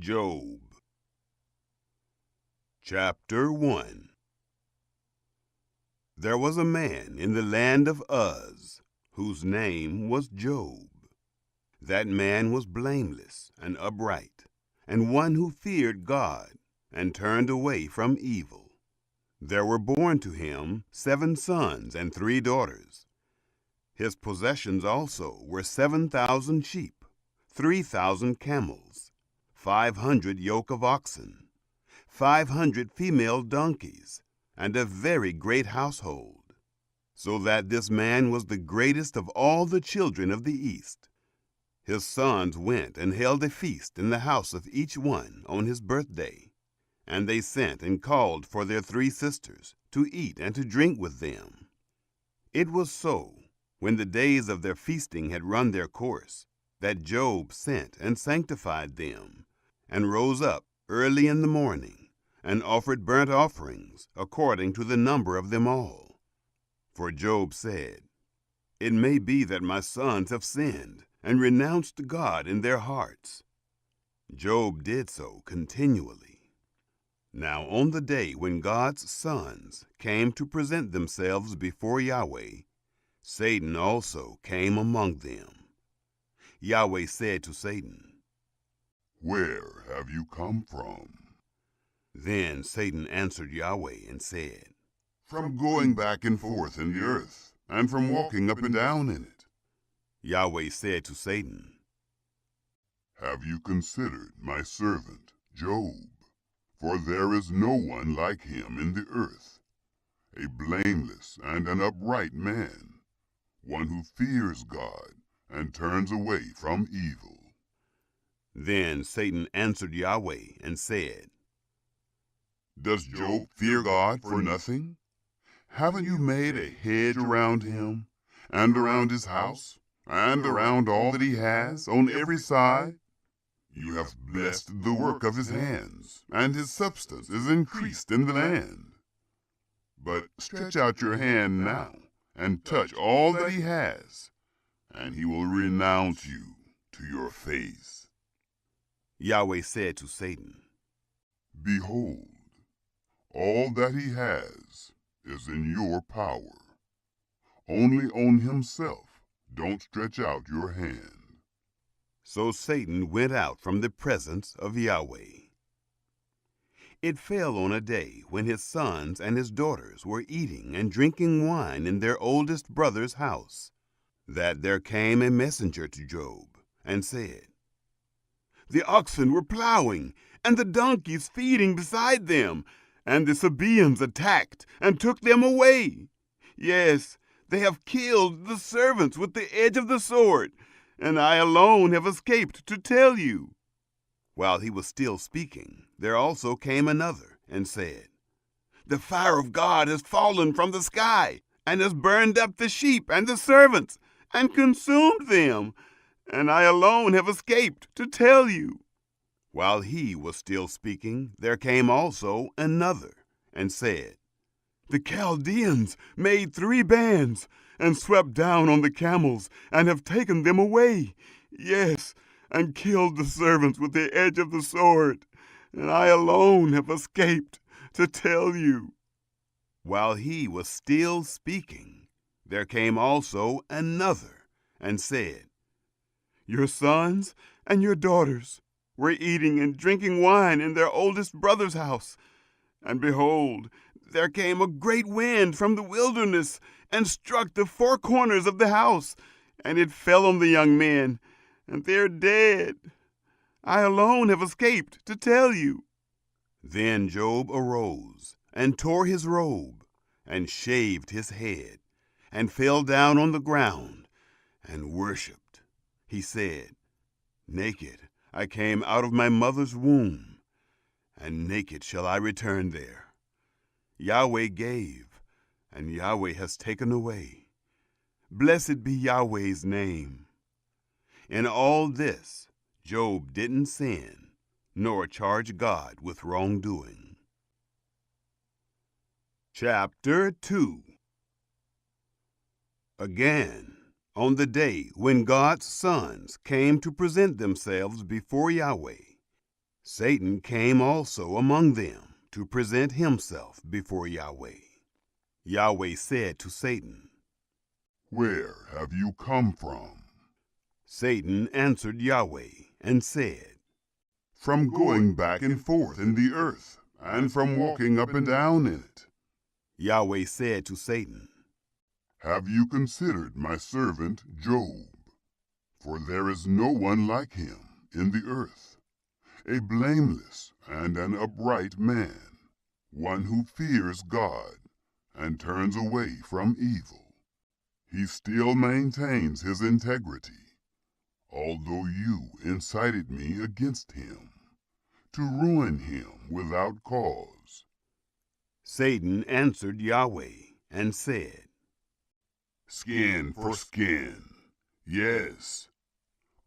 Job. Chapter 1. There was a man in the land of Uz, whose name was Job. That man was blameless and upright, and one who feared God and turned away from evil. There were born to him 7 sons and 3 daughters. His possessions also were 7,000 sheep, 3,000 camels, 500 yoke of oxen, 500 female donkeys, and a very great household, so that this man was the greatest of all the children of the East. His sons went and held a feast in the house of each one on his birthday, and they sent and called for their 3 sisters to eat and to drink with them. It was so, when the days of their feasting had run their course, that Job sent and sanctified them, and rose up early in the morning, and offered burnt offerings according to the number of them all. For Job said, "It may be that my sons have sinned, and renounced God in their hearts." Job did so continually. Now on the day when God's sons came to present themselves before Yahweh, Satan also came among them. Yahweh said to Satan, "Where have you come from?" Then Satan answered Yahweh and said, "From going back and forth in the earth, and from walking up and down in it." Yahweh said to Satan, "Have you considered my servant Job? For there is no one like him in the earth, a blameless and an upright man, one who fears God and turns away from evil." Then Satan answered Yahweh and said, "Does Job fear God for nothing? Haven't you made a hedge around him, and around his house, and around all that he has, on every side? You have blessed the work of his hands, and his substance is increased in the land. But stretch out your hand now, and touch all that he has, and he will renounce you to your face." Yahweh said to Satan, "Behold, all that he has is in your power. Only on himself don't stretch out your hand." So Satan went out from the presence of Yahweh. It fell on a day when his sons and his daughters were eating and drinking wine in their oldest brother's house, that there came a messenger to Job, and said, "The oxen were plowing, and the donkeys feeding beside them, and the Sabaeans attacked and took them away. Yes, they have killed the servants with the edge of the sword, and I alone have escaped to tell you." While he was still speaking, there also came another and said, "The fire of God has fallen from the sky, and has burned up the sheep and the servants, and consumed them, and I alone have escaped to tell you." While he was still speaking, there came also another and said, "The Chaldeans made 3 bands, and swept down on the camels, and have taken them away. Yes, and killed the servants with the edge of the sword, and I alone have escaped to tell you." While he was still speaking, there came also another and said, "Your sons and your daughters were eating and drinking wine in their oldest brother's house, and behold, there came a great wind from the wilderness, and struck the 4 corners of the house, and it fell on the young men, and they are dead. I alone have escaped to tell you." Then Job arose, and tore his robe, and shaved his head, and fell down on the ground, and worshipped. He said, "Naked I came out of my mother's womb, and naked shall I return there. Yahweh gave, and Yahweh has taken away. Blessed be Yahweh's name." In all this, Job didn't sin, nor charge God with wrongdoing. Chapter 2. Again, on the day when God's sons came to present themselves before Yahweh, Satan came also among them to present himself before Yahweh. Yahweh said to Satan, "Where have you come from?" Satan answered Yahweh and said, "From going back and forth in the earth, and from walking up and down in it." Yahweh said to Satan, "Have you considered my servant Job? For there is no one like him in the earth, a blameless and an upright man, one who fears God and turns away from evil. He still maintains his integrity, although you incited me against him, to ruin him without cause." Satan answered Yahweh and said, "Skin for skin, yes.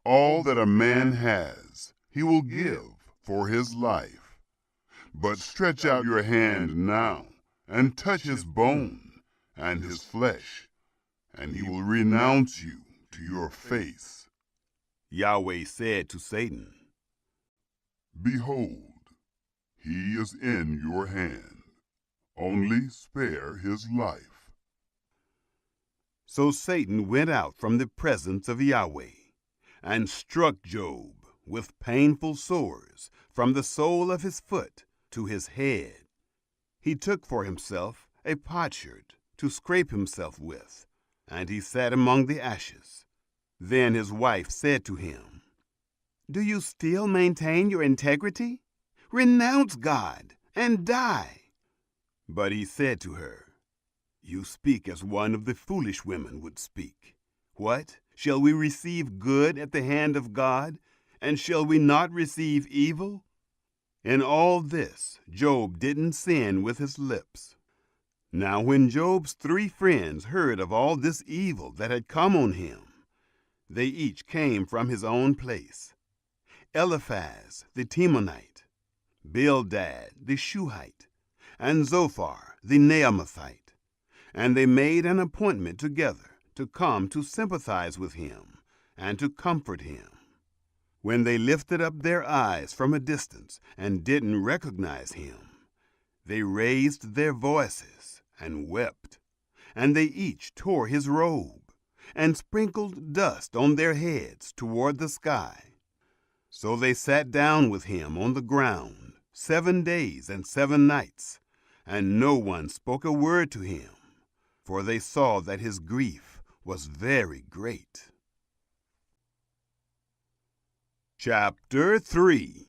All that a man has, he will give for his life. But stretch out your hand now and touch his bone and his flesh, and he will renounce you to your face." Yahweh said to Satan, "Behold, he is in your hand. Only spare his life." So Satan went out from the presence of Yahweh and struck Job with painful sores from the sole of his foot to his head. He took for himself a potsherd to scrape himself with, and he sat among the ashes. Then his wife said to him, "Do you still maintain your integrity? Renounce God and die." But he said to her, "You speak as one of the foolish women would speak. What? Shall we receive good at the hand of God, and shall we not receive evil?" In all this, Job didn't sin with his lips. Now when Job's 3 friends heard of all this evil that had come on him, they each came from his own place: Eliphaz the Temanite, Bildad the Shuhite, and Zophar the Naamathite. And they made an appointment together to come to sympathize with him and to comfort him. When they lifted up their eyes from a distance and didn't recognize him, they raised their voices and wept, and they each tore his robe and sprinkled dust on their heads toward the sky. So they sat down with him on the ground 7 days and 7 nights, and no one spoke a word to him, for they saw that his grief was very great. Chapter 3.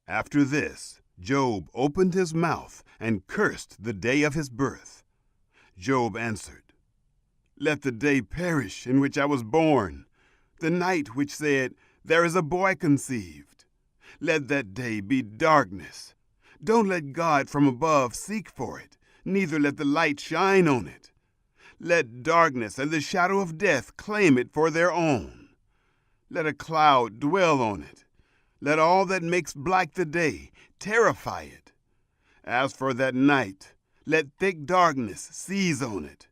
After this, Job opened his mouth and cursed the day of his birth. Job answered, "Let the day perish in which I was born, the night which said, 'There is a boy conceived.' Let that day be darkness. Don't let God from above seek for it, neither let the light shine on it. Let darkness and the shadow of death claim it for their own. Let a cloud dwell on it. Let all that makes black the day terrify it. As for that night, let thick darkness seize on it.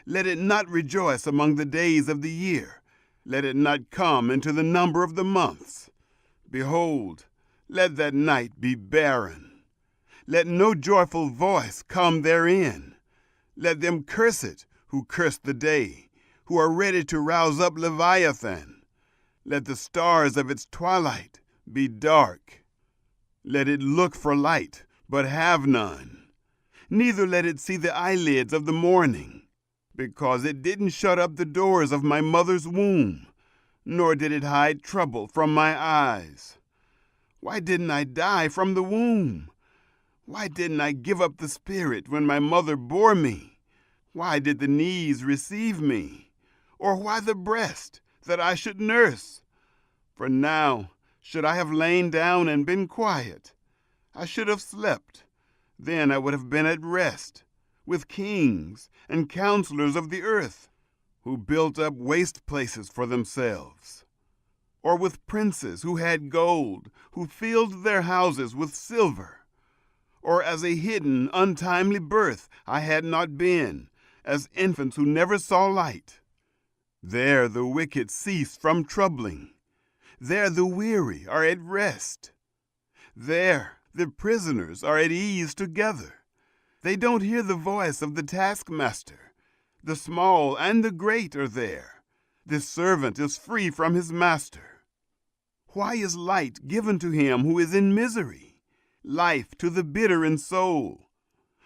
Let it not rejoice among the days of the year. Let it not come into the number of the months. Behold, let that night be barren. Let no joyful voice come therein. Let them curse it who curse the day, who are ready to rouse up Leviathan. Let the stars of its twilight be dark. Let it look for light, but have none. Neither let it see the eyelids of the morning, because it didn't shut up the doors of my mother's womb, nor did it hide trouble from my eyes. Why didn't I die from the womb? Why didn't I give up the spirit when my mother bore me? Why did the knees receive me? Or why the breast, that I should nurse? For now should I have lain down and been quiet. I should have slept. Then I would have been at rest, with kings and counselors of the earth, who built up waste places for themselves. Or with princes who had gold, who filled their houses with silver. Or as a hidden, untimely birth I had not been, as infants who never saw light. There the wicked cease from troubling. There the weary are at rest. There the prisoners are at ease together. They don't hear the voice of the taskmaster. The small and the great are there. The servant is free from his master. Why is light given to him who is in misery? Life to the bitter in soul,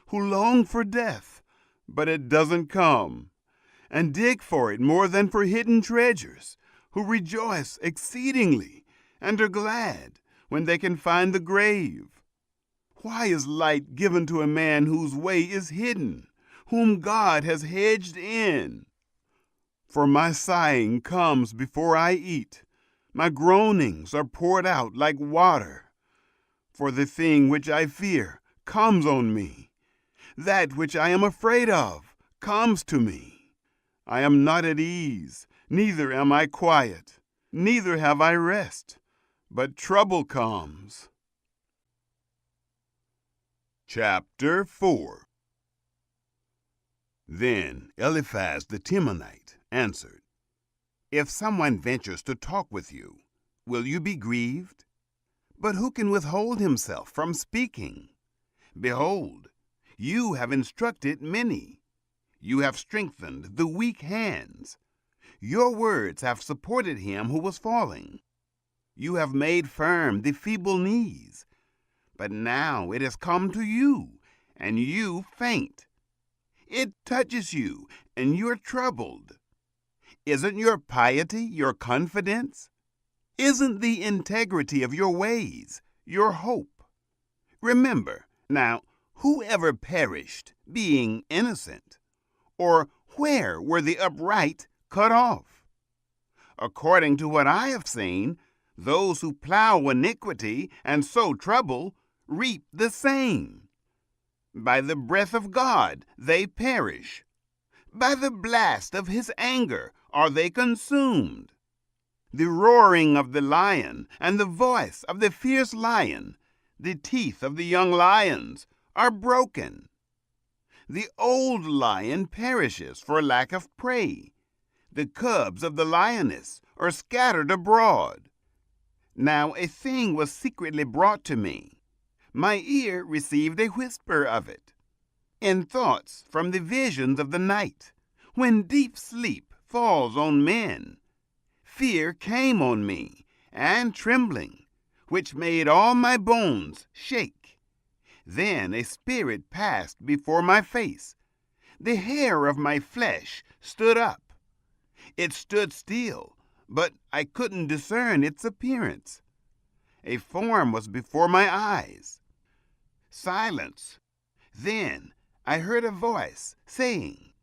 who long for death, but it doesn't come, and dig for it more than for hidden treasures, who rejoice exceedingly and are glad when they can find the grave. Why is light given to a man whose way is hidden, whom God has hedged in? For my sighing comes before I eat. My groanings are poured out like water. For the thing which I fear comes on me. That which I am afraid of comes to me. I am not at ease, neither am I quiet, neither have I rest, but trouble comes. Chapter 4. Then Eliphaz the Temanite answered, If someone ventures to talk with you, will you be grieved? But who can withhold himself from speaking? Behold, you have instructed many. You have strengthened the weak hands. Your words have supported him who was falling. You have made firm the feeble knees. But now it has come to you, and you faint. It touches you, and you're troubled. Isn't your piety your confidence? Isn't the integrity of your ways your hope? Remember, now, whoever perished, being innocent? Or where were the upright cut off? According to what I have seen, those who plow iniquity and sow trouble reap the same. By the breath of God they perish. By the blast of his anger are they consumed. The roaring of the lion and the voice of the fierce lion, the teeth of the young lions, are broken. The old lion perishes for lack of prey. The cubs of the lioness are scattered abroad. Now a thing was secretly brought to me. My ear received a whisper of it. In thoughts from the visions of the night, when deep sleep falls on men, fear came on me, and trembling, which made all my bones shake. Then a spirit passed before my face. The hair of my flesh stood up. It stood still, but I couldn't discern its appearance. A form was before my eyes. Silence. Then I heard a voice saying,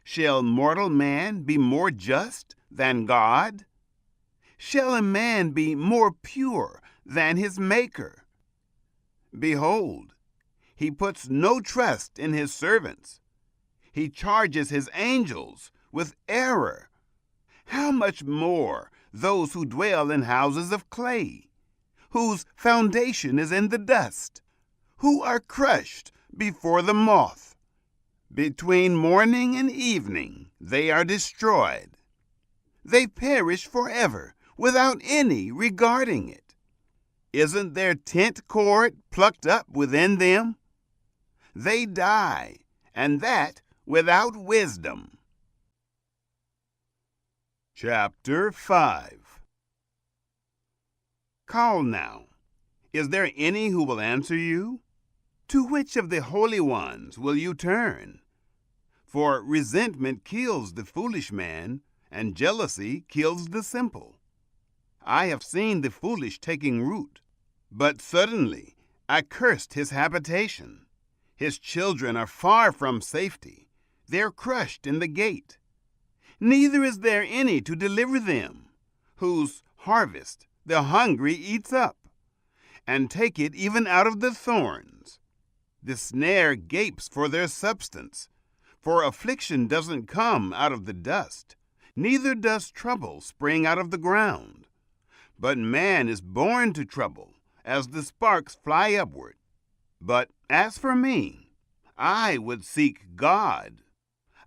Shall mortal man be more just than God? Shall a man be more pure than his Maker? Behold, he puts no trust in his servants. He charges his angels with error. How much more those who dwell in houses of clay, whose foundation is in the dust, who are crushed before the moth. Between morning and evening they are destroyed. They perish forever without any regarding it. Isn't their tent cord plucked up within them? They die, and that without wisdom. Chapter 5. Call now. Is there any who will answer you? To which of the holy ones will you turn? For resentment kills the foolish man, and jealousy kills the simple. I have seen the foolish taking root, but suddenly I cursed his habitation. His children are far from safety. They're crushed in the gate. Neither is there any to deliver them, whose harvest the hungry eats up, and take it even out of the thorns. The snare gapes for their substance, for affliction doesn't come out of the dust, neither does trouble spring out of the ground. But man is born to trouble, as the sparks fly upward. But as for me, I would seek God.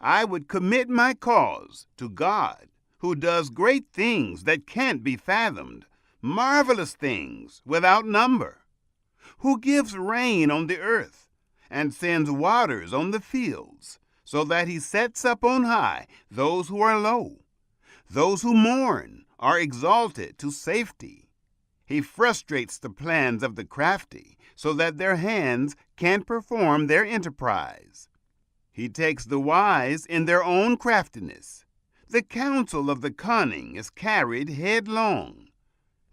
I would commit my cause to God, who does great things that can't be fathomed, marvelous things without number, who gives rain on the earth and sends waters on the fields, so that he sets up on high those who are low. Those who mourn are exalted to safety. He frustrates the plans of the crafty, so that their hands can't perform their enterprise. He takes the wise in their own craftiness. The counsel of the cunning is carried headlong.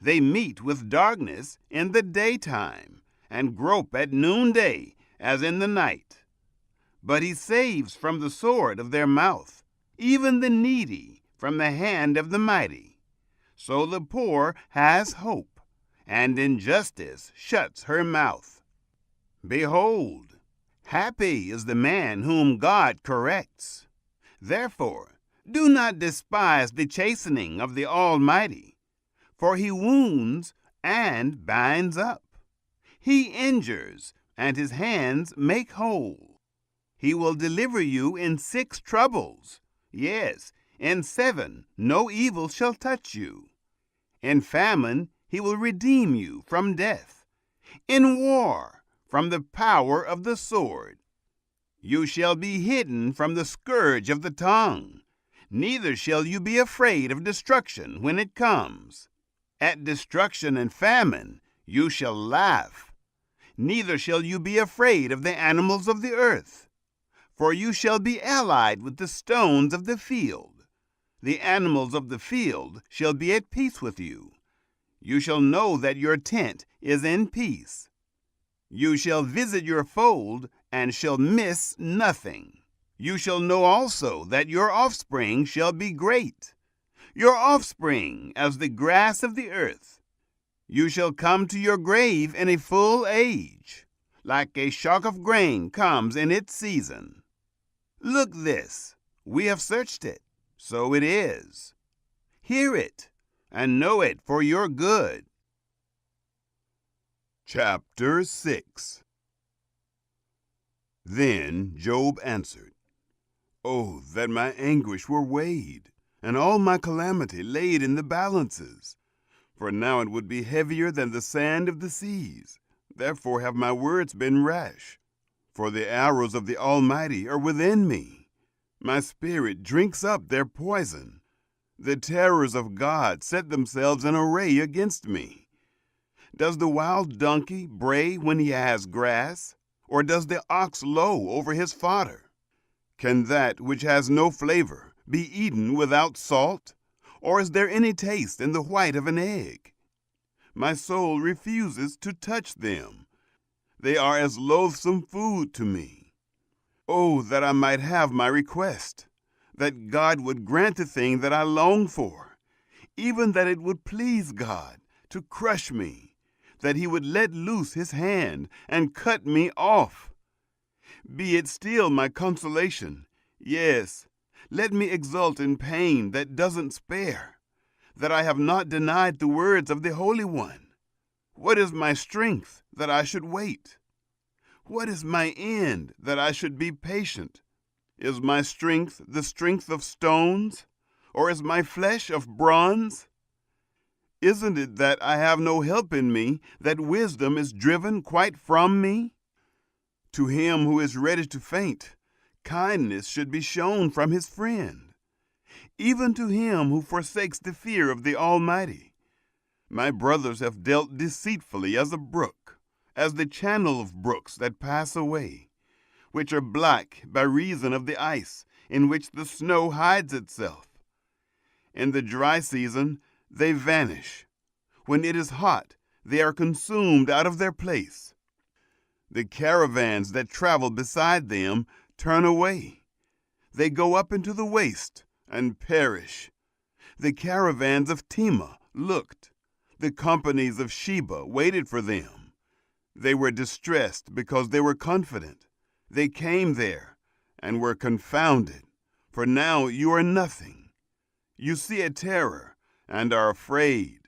They meet with darkness in the daytime, and grope at noonday as in the night. But he saves from the sword of their mouth, even the needy from the hand of the mighty. So the poor has hope, and injustice shuts her mouth. Behold, happy is the man whom God corrects. Therefore, do not despise the chastening of the Almighty, for he wounds and binds up. He injures, and his hands make whole. He will deliver you in 6 troubles. Yes, in 7 no evil shall touch you. In famine he will redeem you from death. In war, from the power of the sword. You shall be hidden from the scourge of the tongue. Neither shall you be afraid of destruction when it comes. At destruction and famine you shall laugh. Neither shall you be afraid of the animals of the earth. For you shall be allied with the stones of the field. The animals of the field shall be at peace with you. You shall know that your tent is in peace. You shall visit your fold and shall miss nothing. You shall know also that your offspring shall be great, your offspring as the grass of the earth. You shall come to your grave in a full age, like a shock of grain comes in its season. Look this, we have searched it, so it is. Hear it, and know it for your good. Chapter 6. Then Job answered, Oh, that my anguish were weighed, and all my calamity laid in the balances. For now it would be heavier than the sand of the seas. Therefore have my words been rash. For the arrows of the Almighty are within me. My spirit drinks up their poison. The terrors of God set themselves in array against me. Does the wild donkey bray when he has grass? Or does the ox low over his fodder? Can that which has no flavor be eaten without salt? Or is there any taste in the white of an egg? My soul refuses to touch them. They are as loathsome food to me. Oh, that I might have my request, that God would grant the thing that I long for, even that it would please God to crush me, that he would let loose his hand and cut me off. Be it still my consolation, yes, let me exult in pain that doesn't spare, that I have not denied the words of the Holy One. What is my strength that I should wait? What is my end that I should be patient? Is my strength the strength of stones, or is my flesh of bronze? Isn't it that I have no help in me, that wisdom is driven quite from me? To him who is ready to faint, kindness should be shown from his friend, even to him who forsakes the fear of the Almighty. My brothers have dealt deceitfully as a brook, as the channel of brooks that pass away, which are black by reason of the ice in which the snow hides itself. In the dry season they vanish. When it is hot, they are consumed out of their place. The caravans that travel beside them turn away. They go up into the waste and perish. The caravans of Tema looked. The companies of Sheba waited for them. They were distressed because they were confident. They came there and were confounded, for now you are nothing. You see a terror and are afraid.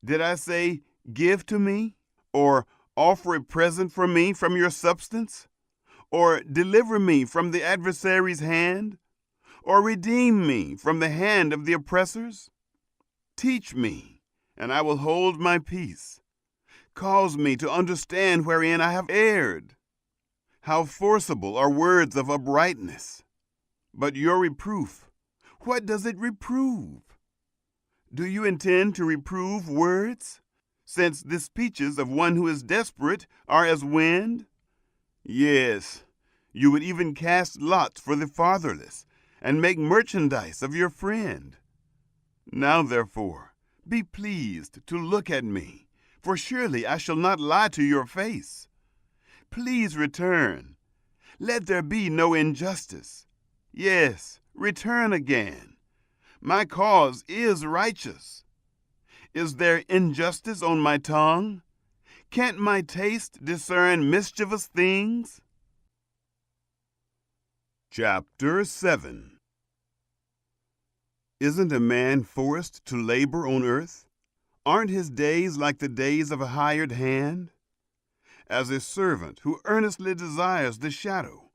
Did I say, give to me? Or offer a present for me from your substance? Or deliver me from the adversary's hand? Or redeem me from the hand of the oppressors? Teach me, and I will hold my peace. Cause me to understand wherein I have erred. How forcible are words of uprightness! But your reproof, what does it reprove? Do you intend to reprove words, since the speeches of one who is desperate are as wind? Yes, you would even cast lots for the fatherless, and make merchandise of your friend. Now, therefore, be pleased to look at me, for surely I shall not lie to your face. Please return. Let there be no injustice. Yes, return again. My cause is righteous. Is there injustice on my tongue? Can't my taste discern mischievous things? Chapter 7. Isn't a man forced to labor on earth? Aren't his days like the days of a hired hand? As a servant who earnestly desires the shadow,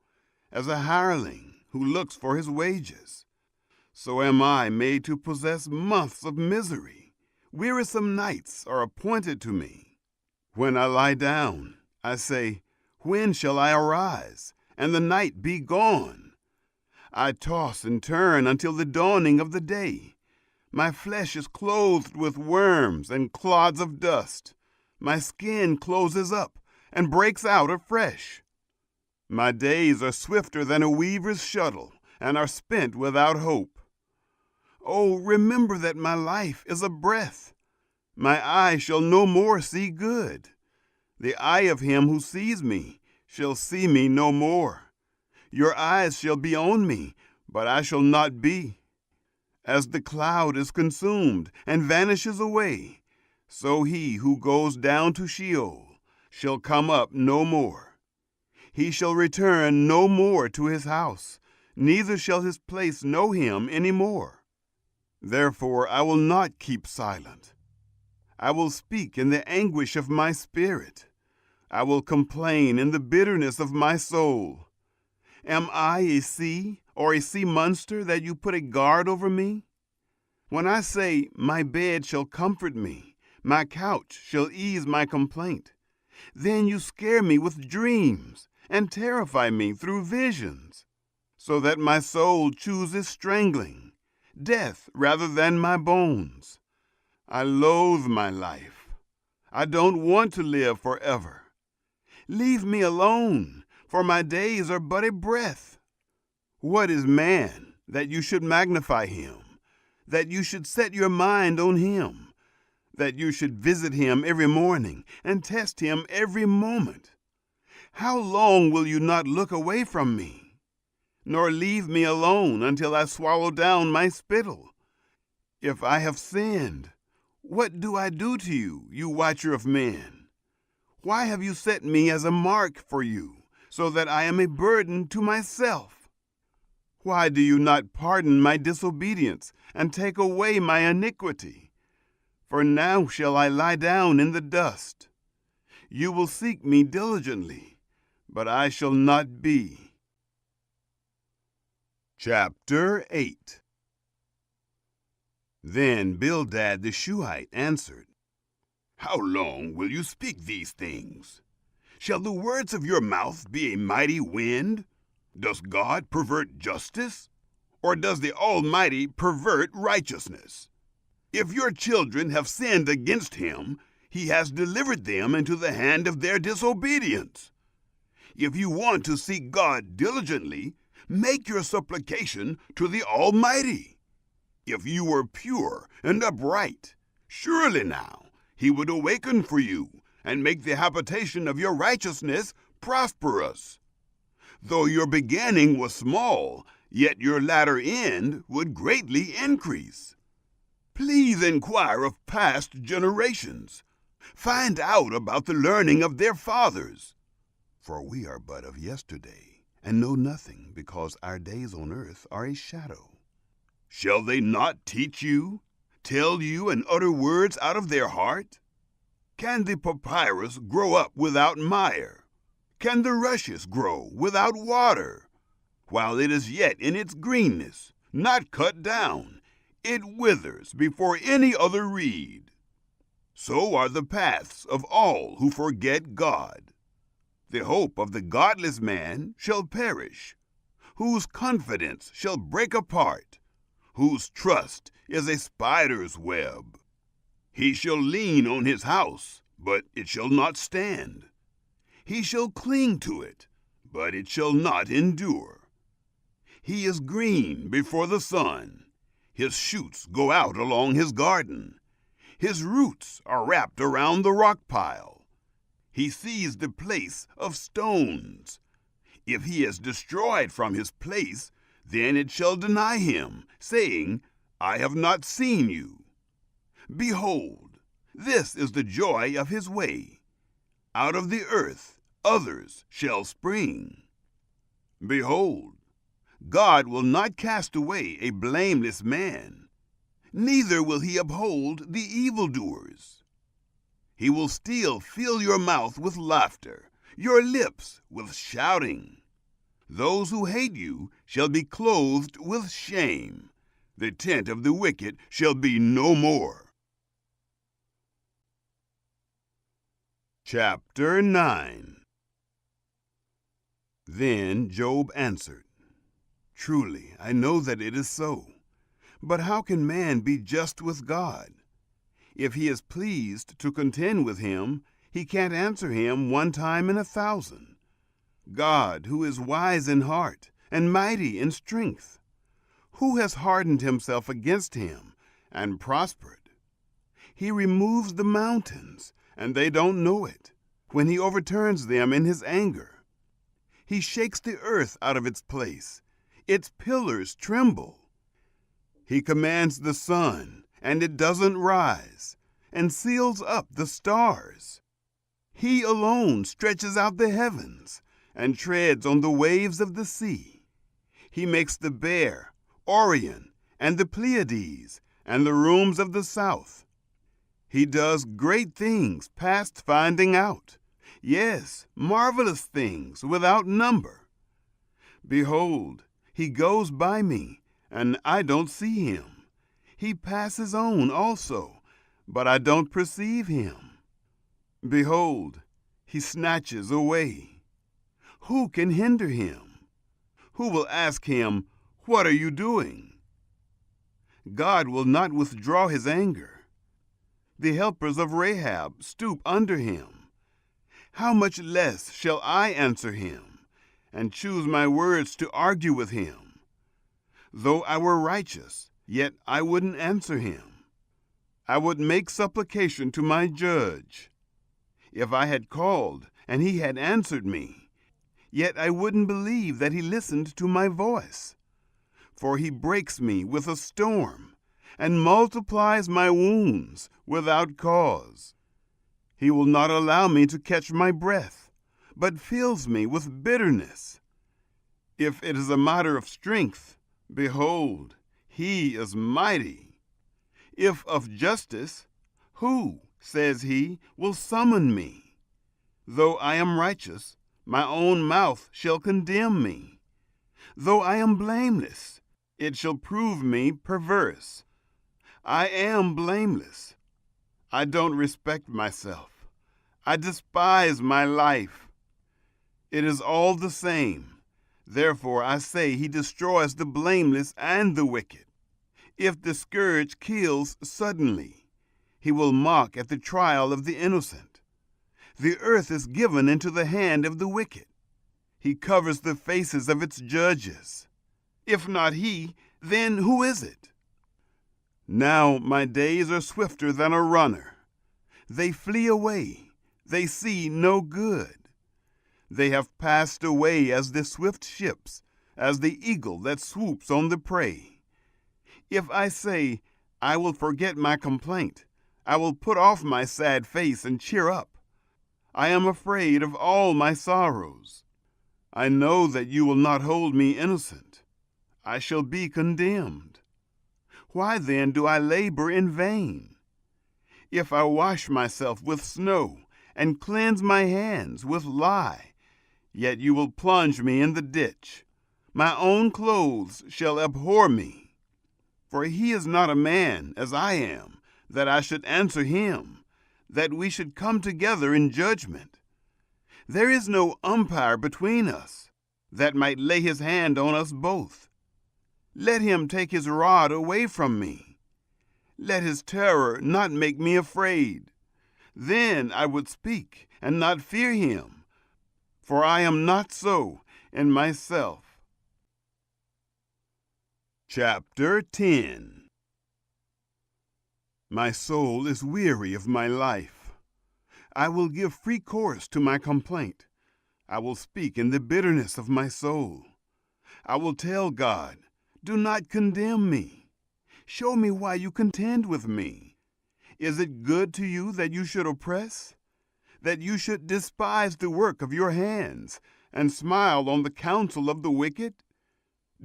as a hireling who looks for his wages, so am I made to possess months of misery. Wearisome nights are appointed to me. When I lie down, I say, when shall I arise, and the night be gone? I toss and turn until the dawning of the day. My flesh is clothed with worms and clods of dust. My skin closes up and breaks out afresh. My days are swifter than a weaver's shuttle, and are spent without hope. Oh, remember that my life is a breath. My eye shall no more see good. The eye of him who sees me shall see me no more. Your eyes shall be on me, but I shall not be. As the cloud is consumed and vanishes away, so he who goes down to Sheol shall come up no more. He shall return no more to his house, neither shall his place know him any more. Therefore I will not keep silent. I will speak in the anguish of my spirit. I will complain in the bitterness of my soul. Am I a sea or a sea monster that you put a guard over me? When I say, my bed shall comfort me, my couch shall ease my complaint, then you scare me with dreams and terrify me through visions, so that my soul chooses strangling, death rather than my bones. I loathe my life. I don't want to live forever. Leave me alone, for my days are but a breath. What is man that you should magnify him, that you should set your mind on him, that you should visit him every morning and test him every moment? How long will you not look away from me, nor leave me alone until I swallow down my spittle? If I have sinned, what do I do to you, you watcher of men? Why have you set me as a mark for you, so that I am a burden to myself? Why do you not pardon my disobedience and take away my iniquity? For now shall I lie down in the dust. You will seek me diligently, but I shall not be. Chapter 8. Then Bildad the Shuhite answered, How long will you speak these things? Shall the words of your mouth be a mighty wind? Does God pervert justice? Or does the Almighty pervert righteousness? If your children have sinned against him, he has delivered them into the hand of their disobedience. If you want to seek God diligently, make your supplication to the Almighty. If you were pure and upright, surely now he would awaken for you and make the habitation of your righteousness prosperous. Though your beginning was small, yet your latter end would greatly increase. Please inquire of past generations. Find out about the learning of their fathers. For we are but of yesterday, and know nothing, because our days on earth are a shadow. Shall they not teach you, tell you, and utter words out of their heart? Can the papyrus grow up without mire? Can the rushes grow without water? While it is yet in its greenness, not cut down, it withers before any other reed. So are the paths of all who forget God. The hope of the godless man shall perish, whose confidence shall break apart, whose trust is a spider's web. He shall lean on his house, but it shall not stand. He shall cling to it, but it shall not endure. He is green before the sun. His shoots go out along his garden. His roots are wrapped around the rock pile. He sees the place of stones. If he is destroyed from his place, then it shall deny him, saying, I have not seen you. Behold, this is the joy of his way. Out of the earth others shall spring. Behold, God will not cast away a blameless man, neither will he uphold the evildoers. He will still fill your mouth with laughter, your lips with shouting. Those who hate you shall be clothed with shame. The tent of the wicked shall be no more. Chapter 9. Then Job answered, Truly, I know that it is so. But how can man be just with God? If he is pleased to contend with him, he can't answer him 1 time in 1,000. God, who is wise in heart and mighty in strength, who has hardened himself against him and prospered? He removes the mountains, and they don't know it, when he overturns them in his anger. He shakes the earth out of its place. Its pillars tremble. He commands the sun, and it doesn't rise, and seals up the stars. He alone stretches out the heavens and treads on the waves of the sea. He makes the Bear, Orion, and the Pleiades, and the rooms of the south. He does great things past finding out. Yes, marvelous things without number. Behold, he goes by me, and I don't see him. He passes on also, but I don't perceive him. Behold, he snatches away. Who can hinder him? Who will ask him, What are you doing? God will not withdraw his anger. The helpers of Rahab stoop under him. How much less shall I answer him, and choose my words to argue with him? Though I were righteous, yet I wouldn't answer him. I would make supplication to my judge. If I had called, and he had answered me, yet I wouldn't believe that he listened to my voice. For he breaks me with a storm, and multiplies my wounds without cause. He will not allow me to catch my breath, but fills me with bitterness. If it is a matter of strength, behold, he is mighty. If of justice, who, says he, will summon me? Though I am righteous, my own mouth shall condemn me. Though I am blameless, it shall prove me perverse. I am blameless. I don't respect myself. I despise my life. It is all the same. Therefore I say he destroys the blameless and the wicked. If the scourge kills suddenly, he will mock at the trial of the innocent. The earth is given into the hand of the wicked. He covers the faces of its judges. If not he, then who is it? Now my days are swifter than a runner. They flee away. They see no good. They have passed away as the swift ships, as the eagle that swoops on the prey. If I say, I will forget my complaint, I will put off my sad face and cheer up. I am afraid of all my sorrows. I know that you will not hold me innocent. I shall be condemned. Why then do I labor in vain? If I wash myself with snow and cleanse my hands with lye, yet you will plunge me in the ditch. My own clothes shall abhor me. For he is not a man as I am, that I should answer him, that we should come together in judgment. There is no umpire between us that might lay his hand on us both. Let him take his rod away from me. Let his terror not make me afraid. Then I would speak and not fear him, for I am not so in myself. Chapter 10. My soul is weary of my life. I will give free course to my complaint. I will speak in the bitterness of my soul. I will tell God, do not condemn me. Show me why you contend with me. Is it good to you that you should oppress? That you should despise the work of your hands and smile on the counsel of the wicked?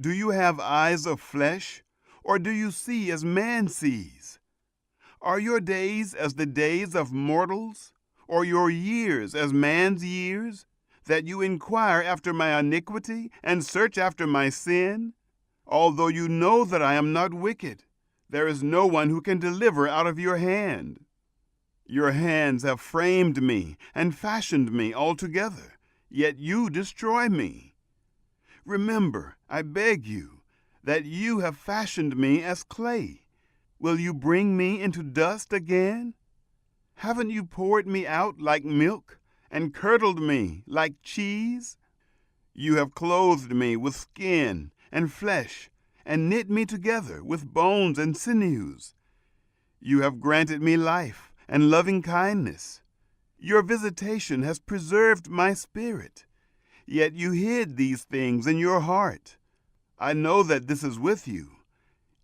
Do you have eyes of flesh, or do you see as man sees? Are your days as the days of mortals, or your years as man's years, that you inquire after my iniquity and search after my sin? Although you know that I am not wicked, there is no one who can deliver out of your hand. Your hands have framed me and fashioned me altogether, yet you destroy me. Remember, I beg you, that you have fashioned me as clay. Will you bring me into dust again? Haven't you poured me out like milk and curdled me like cheese? You have clothed me with skin and flesh and knit me together with bones and sinews. You have granted me life and loving kindness. Your visitation has preserved my spirit, yet you hid these things in your heart. I know that this is with you.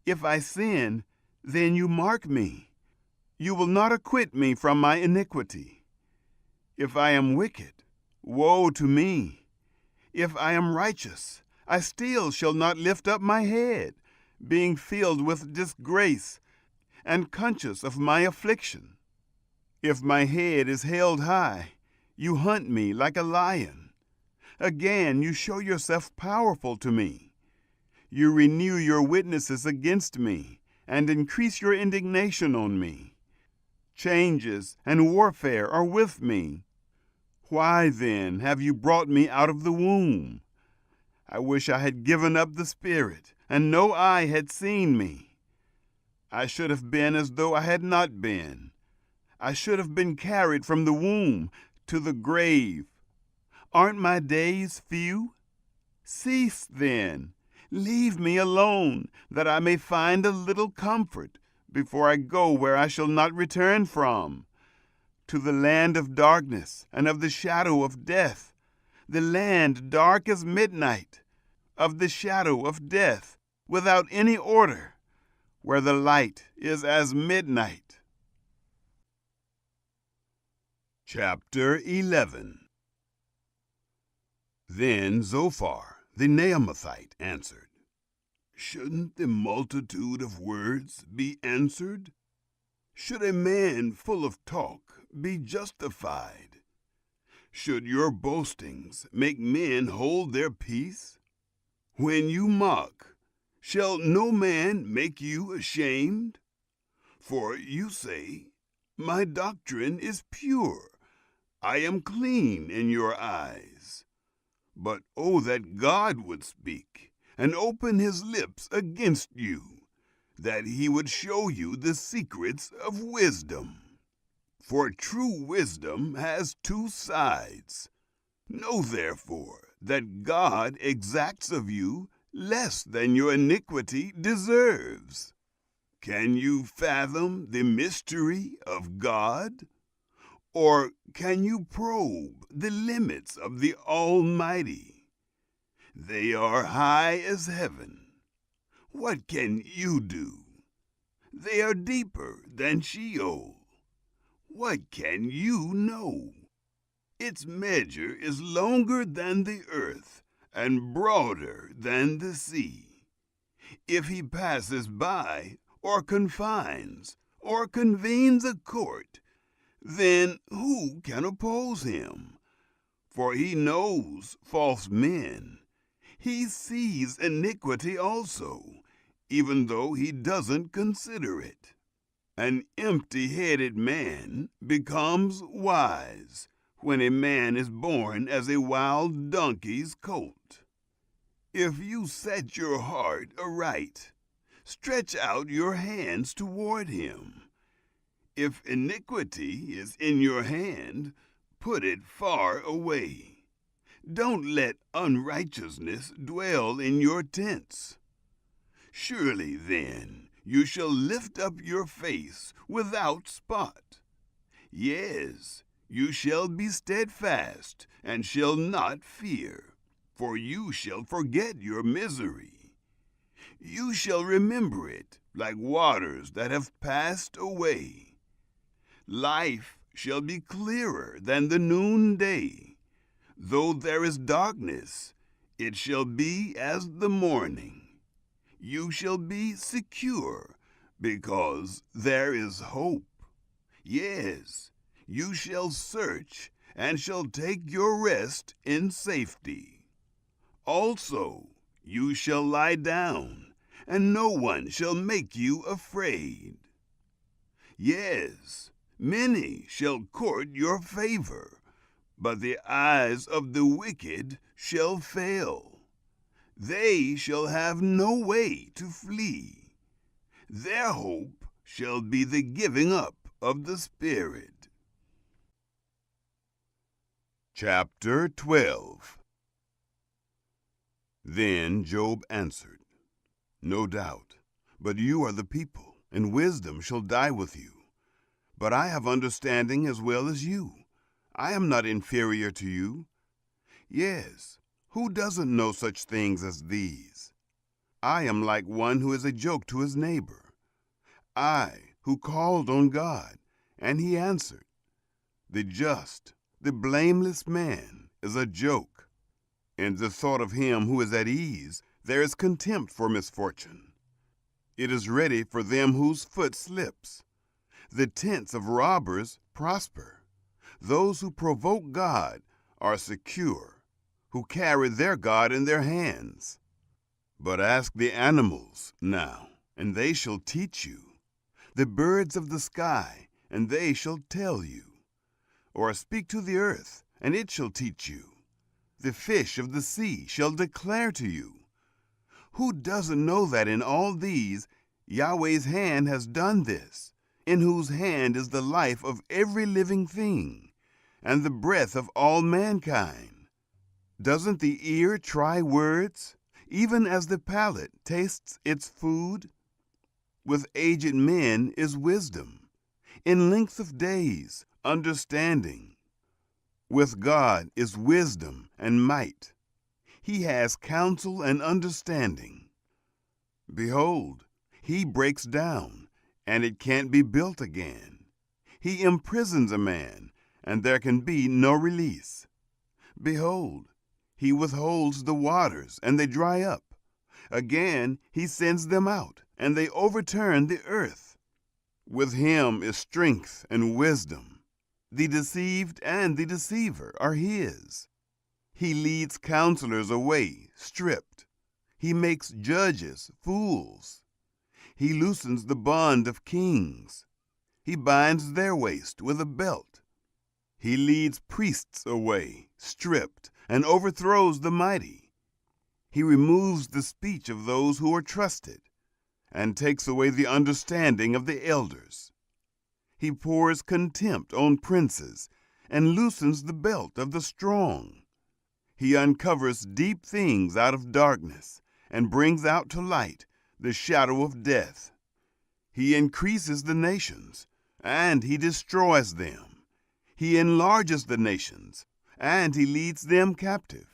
If I sin, then you mark me. You will not acquit me from my iniquity. If I am wicked, woe to me. If I am righteous, I still shall not lift up my head, being filled with disgrace and conscious of my affliction. If my head is held high, you hunt me like a lion. Again, you show yourself powerful to me. You renew your witnesses against me and increase your indignation on me. Changes and warfare are with me. Why then have you brought me out of the womb? I wish I had given up the spirit, and no eye had seen me. I should have been as though I had not been. I should have been carried from the womb to the grave. Aren't my days few? Cease then. Leave me alone, that I may find a little comfort before I go where I shall not return from, to the land of darkness and of the shadow of death, the land dark as midnight, of the shadow of death, without any order, where the light is as midnight. Chapter 11. Then Zophar the Naamathite answered, Shouldn't the multitude of words be answered? Should a man full of talk be justified? Should your boastings make men hold their peace? When you mock, shall no man make you ashamed? For you say, My doctrine is pure, I am clean in your eyes. But oh, that God would speak and open his lips against you, that he would show you the secrets of wisdom. For true wisdom has two sides. Know therefore that God exacts of you less than your iniquity deserves. Can you fathom the mystery of God? Or can you probe the limits of the Almighty? They are high as heaven. What can you do? They are deeper than Sheol. What can you know? Its measure is longer than the earth and broader than the sea. If he passes by, or confines, or convenes a court, then who can oppose him? For he knows false men. He sees iniquity also, even though he doesn't consider it. An empty-headed man becomes wise when a man is born as a wild donkey's colt. If you set your heart aright, stretch out your hands toward him. If iniquity is in your hand, put it far away. Don't let unrighteousness dwell in your tents. Surely then you shall lift up your face without spot. Yes, you shall be steadfast and shall not fear, for you shall forget your misery. You shall remember it like waters that have passed away. Life shall be clearer than the noonday. Though there is darkness, it shall be as the morning. You shall be secure, because there is hope. Yes, you shall search and shall take your rest in safety. Also, you shall lie down, and no one shall make you afraid. Yes, many shall court your favor, but the eyes of the wicked shall fail. They shall have no way to flee. Their hope shall be the giving up of the Spirit. Chapter 12. Then Job answered, "No doubt, but you are the people, and wisdom shall die with you. But I have understanding as well as you. I am not inferior to you. Yes, who doesn't know such things as these? I am like one who is a joke to his neighbor. I, who called on God, and he answered. The just, the blameless man is a joke. In the thought of him who is at ease, there is contempt for misfortune. It is ready for them whose foot slips. The tents of robbers prosper. Those who provoke God are secure, who carry their God in their hands. But ask the animals now, and they shall teach you. The birds of the sky, and they shall tell you. Or speak to the earth, and it shall teach you. The fish of the sea shall declare to you. Who doesn't know that in all these Yahweh's hand has done this, in whose hand is the life of every living thing, and the breath of all mankind? Doesn't the ear try words, even as the palate tastes its food? With aged men is wisdom, in length of days understanding. With God is wisdom and might. He has counsel and understanding. Behold, he breaks down, and it can't be built again. He imprisons a man, and there can be no release. Behold, he withholds the waters, and they dry up. Again he sends them out, and they overturn the earth. With him is strength and wisdom. The deceived and the deceiver are his. He leads counselors away, stripped. He makes judges fools. He loosens the bond of kings. He binds their waist with a belt. He leads priests away, stripped, and overthrows the mighty. He removes the speech of those who are trusted, and takes away the understanding of the elders. He pours contempt on princes, and loosens the belt of the strong. He uncovers deep things out of darkness, and brings out to light the shadow of death. He increases the nations, and he destroys them. He enlarges the nations, and he leads them captive.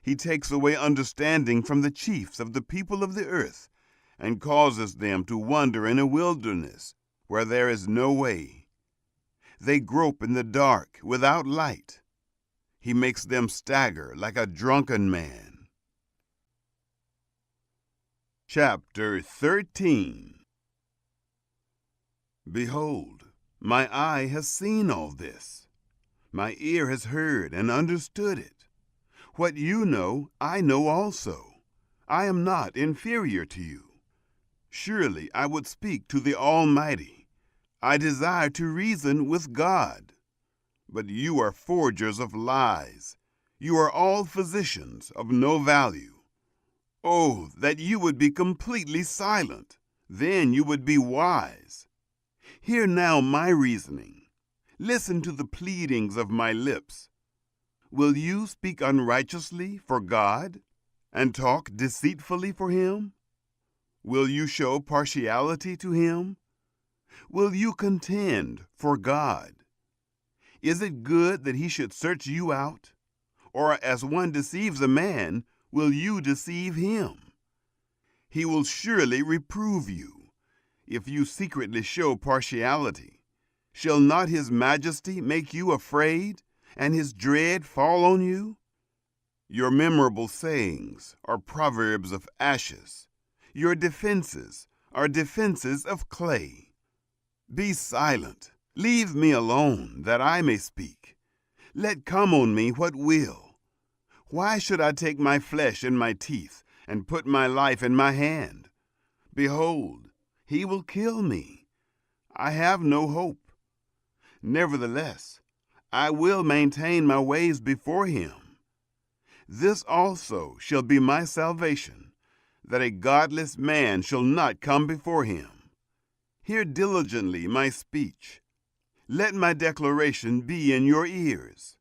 He takes away understanding from the chiefs of the people of the earth, and causes them to wander in a wilderness where there is no way. They grope in the dark without light. He makes them stagger like a drunken man. Chapter 13. Behold, my eye has seen all this. My ear has heard and understood it. What you know, I know also. I am not inferior to you. Surely I would speak to the Almighty, I desire to reason with God. But you are forgers of lies. You are all physicians of no value. Oh, that you would be completely silent. Then you would be wise. Hear now my reasoning. Listen to the pleadings of my lips. Will you speak unrighteously for God and talk deceitfully for him? Will you show partiality to him? Will you contend for God? Is it good that he should search you out? Or as one deceives a man, will you deceive him? He will surely reprove you, if you secretly show partiality. Shall not his majesty make you afraid, and his dread fall on you? Your memorable sayings are proverbs of ashes. Your defenses are defenses of clay. Be silent. Leave me alone, that I may speak. Let come on me what will. Why should I take my flesh in my teeth, and put my life in my hand? Behold, he will kill me. I have no hope. Nevertheless, I will maintain my ways before him. This also shall be my salvation, that a godless man shall not come before him. Hear diligently my speech. Let my declaration be in your ears.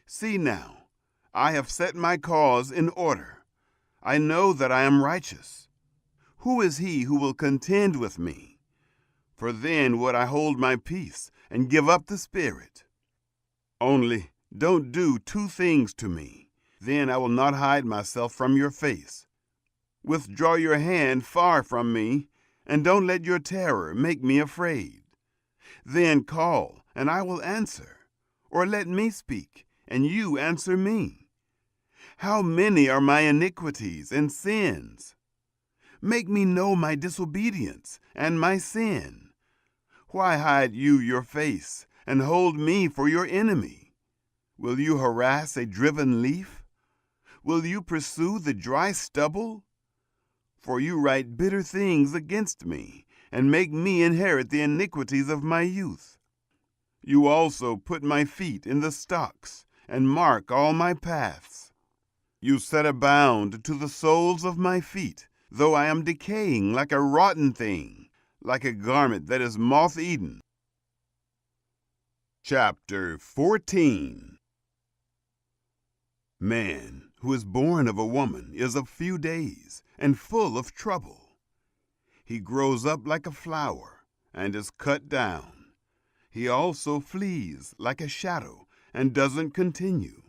See now, I have set my cause in order. I know that I am righteous. Who is he who will contend with me? For then would I hold my peace and give up the spirit. Only don't do two things to me. Then I will not hide myself from your face. Withdraw your hand far from me, and don't let your terror make me afraid. Then call, and I will answer, or let me speak, and you answer me. How many are my iniquities and sins? Make me know my disobedience and my sin. Why hide you your face, and hold me for your enemy? Will you harass a driven leaf? Will you pursue the dry stubble? For you write bitter things against me, and make me inherit the iniquities of my youth. You also put my feet in the stocks, and mark all my paths. You set a bound to the soles of my feet, though I am decaying like a rotten thing, like a garment that is moth-eaten. Chapter 14. Man who is born of a woman is of few days, and full of trouble. He grows up like a flower, and is cut down. He also flees like a shadow, and doesn't continue.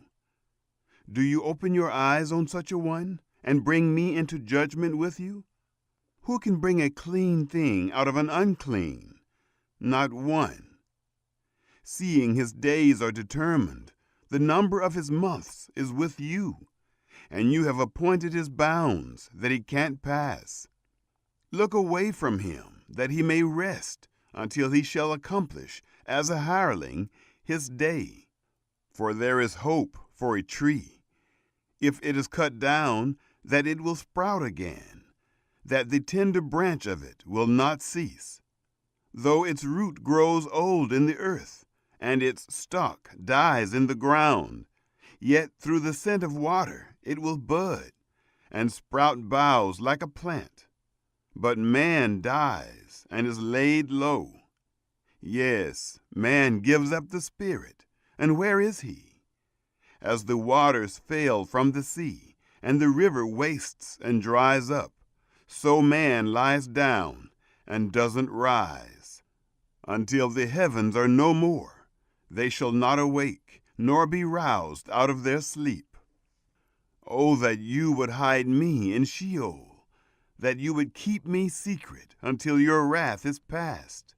Do you open your eyes on such a one, and bring me into judgment with you? Who can bring a clean thing out of an unclean? Not one. Seeing his days are determined, the number of his months is with you, and you have appointed his bounds that he can't pass. Look away from him, that he may rest, until he shall accomplish, as a hireling, his day. For there is hope for a tree, if it is cut down, that it will sprout again, that the tender branch of it will not cease. Though its root grows old in the earth, and its stalk dies in the ground, yet through the scent of water it will bud, and sprout boughs like a plant. But man dies and is laid low. Yes, man gives up the spirit, and where is he? As the waters fail from the sea, and the river wastes and dries up, so man lies down and doesn't rise. Until the heavens are no more, they shall not awake, nor be roused out of their sleep. Oh, that you would hide me in Sheol, that you would keep me secret until your wrath is past,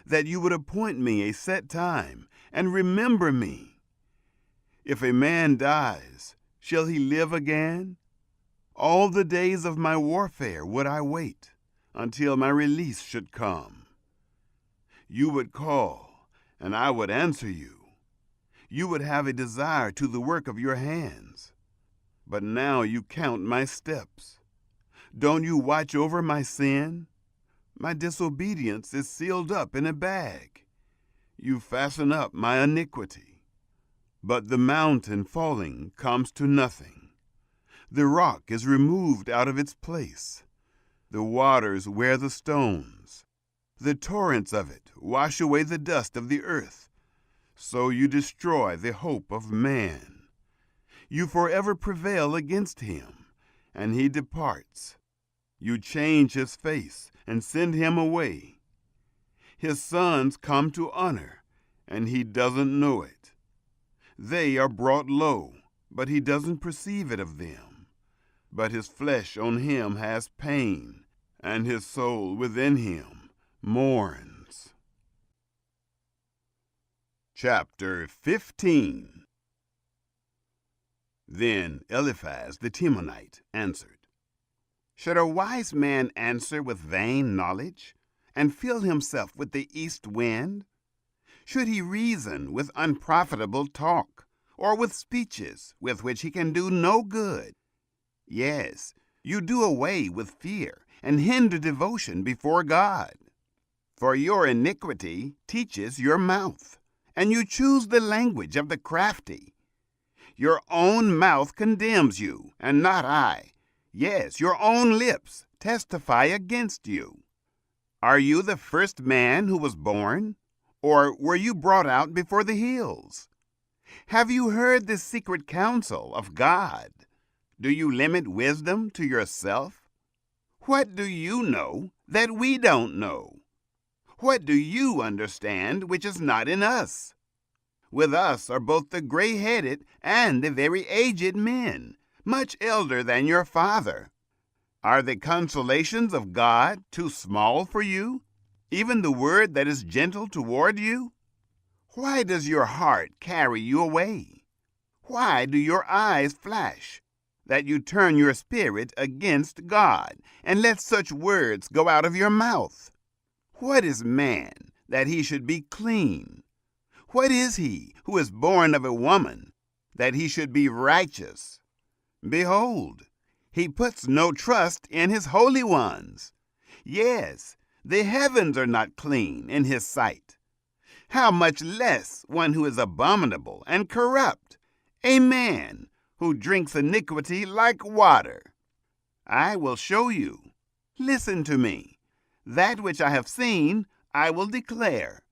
that you would appoint me a set time, and remember me. If a man dies, shall he live again? All the days of my warfare would I wait, until my release should come. You would call, and I would answer you. You would have a desire to the work of your hands. But now you count my steps. Don't you watch over my sin? My disobedience is sealed up in a bag. You fasten up my iniquity. But the mountain falling comes to nothing. The rock is removed out of its place. The waters wear the stones. The torrents of it wash away the dust of the earth. So you destroy the hope of man. You forever prevail against him, and he departs. You change his face and send him away. His sons come to honor, and he doesn't know it. They are brought low, but he doesn't perceive it of them. But his flesh on him has pain, and his soul within him mourns. Chapter 15. Then Eliphaz the Temanite answered, Should a wise man answer with vain knowledge, and fill himself with the east wind? Should he reason with unprofitable talk, or with speeches with which he can do no good? Yes, you do away with fear, and hinder devotion before God. For your iniquity teaches your mouth, and you choose the language of the crafty. Your own mouth condemns you, and not I. Yes, your own lips testify against you. Are you the first man who was born? Or were you brought out before the hills? Have you heard the secret counsel of God? Do you limit wisdom to yourself? What do you know that we don't know? What do you understand which is not in us? With us are both the gray-headed and the very aged men, much elder than your father. Are the consolations of God too small for you, even the word that is gentle toward you? Why does your heart carry you away? Why do your eyes flash, that you turn your spirit against God, and let such words go out of your mouth? What is man, that he should be clean? What is he who is born of a woman, that he should be righteous? Behold, he puts no trust in his holy ones. Yes, the heavens are not clean in his sight. How much less one who is abominable and corrupt, a man who drinks iniquity like water. I will show you. Listen to me. That which I have seen, I will declare.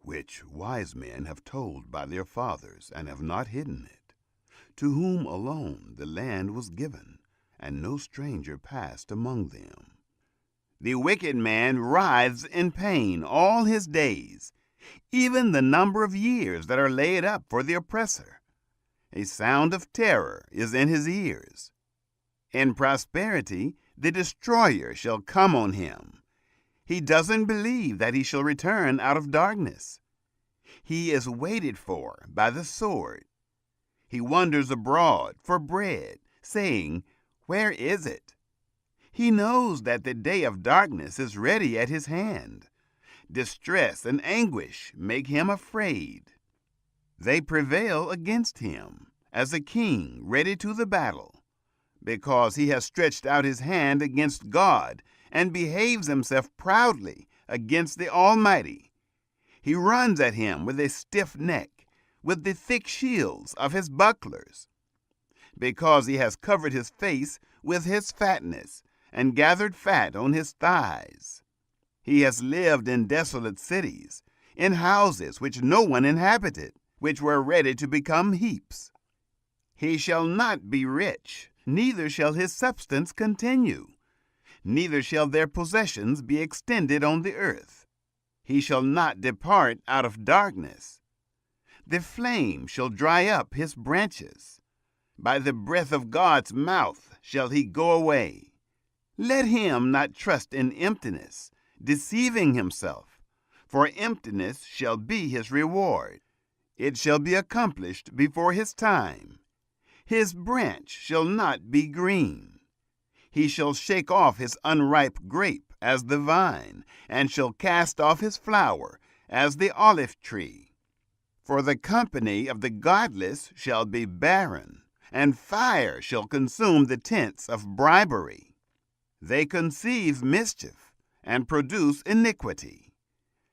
Which wise men have told by their fathers, and have not hidden it, to whom alone the land was given, and no stranger passed among them. The wicked man writhes in pain all his days, even the number of years that are laid up for the oppressor. A sound of terror is in his ears. In prosperity the destroyer shall come on him. He doesn't believe that he shall return out of darkness. He is waited for by the sword. He wanders abroad for bread, saying, Where is it? He knows that the day of darkness is ready at his hand. Distress and anguish make him afraid. They prevail against him, as a king ready to the battle, because he has stretched out his hand against God and behaves himself proudly against the Almighty. He runs at him with a stiff neck, with the thick shields of his bucklers. Because he has covered his face with his fatness, and gathered fat on his thighs. He has lived in desolate cities, in houses which no one inhabited, which were ready to become heaps. He shall not be rich, neither shall his substance continue, neither shall their possessions be extended on the earth. He shall not depart out of darkness. The flame shall dry up his branches. By the breath of God's mouth shall he go away. Let him not trust in emptiness, deceiving himself, for emptiness shall be his reward. It shall be accomplished before his time. His branch shall not be green. He shall shake off his unripe grape as the vine, and shall cast off his flower as the olive tree. For the company of the godless shall be barren, and fire shall consume the tents of bribery. They conceive mischief, and produce iniquity.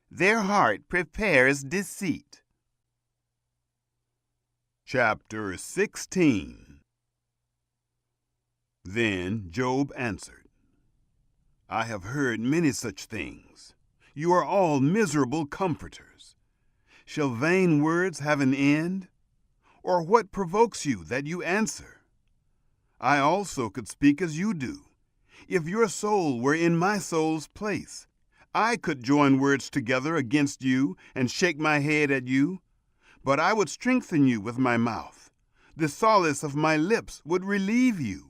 Their heart prepares deceit. Chapter 16. Then Job answered, I have heard many such things. You are all miserable comforters. Shall vain words have an end? Or what provokes you that you answer? I also could speak as you do. If your soul were in my soul's place, I could join words together against you and shake my head at you. But I would strengthen you with my mouth. The solace of my lips would relieve you.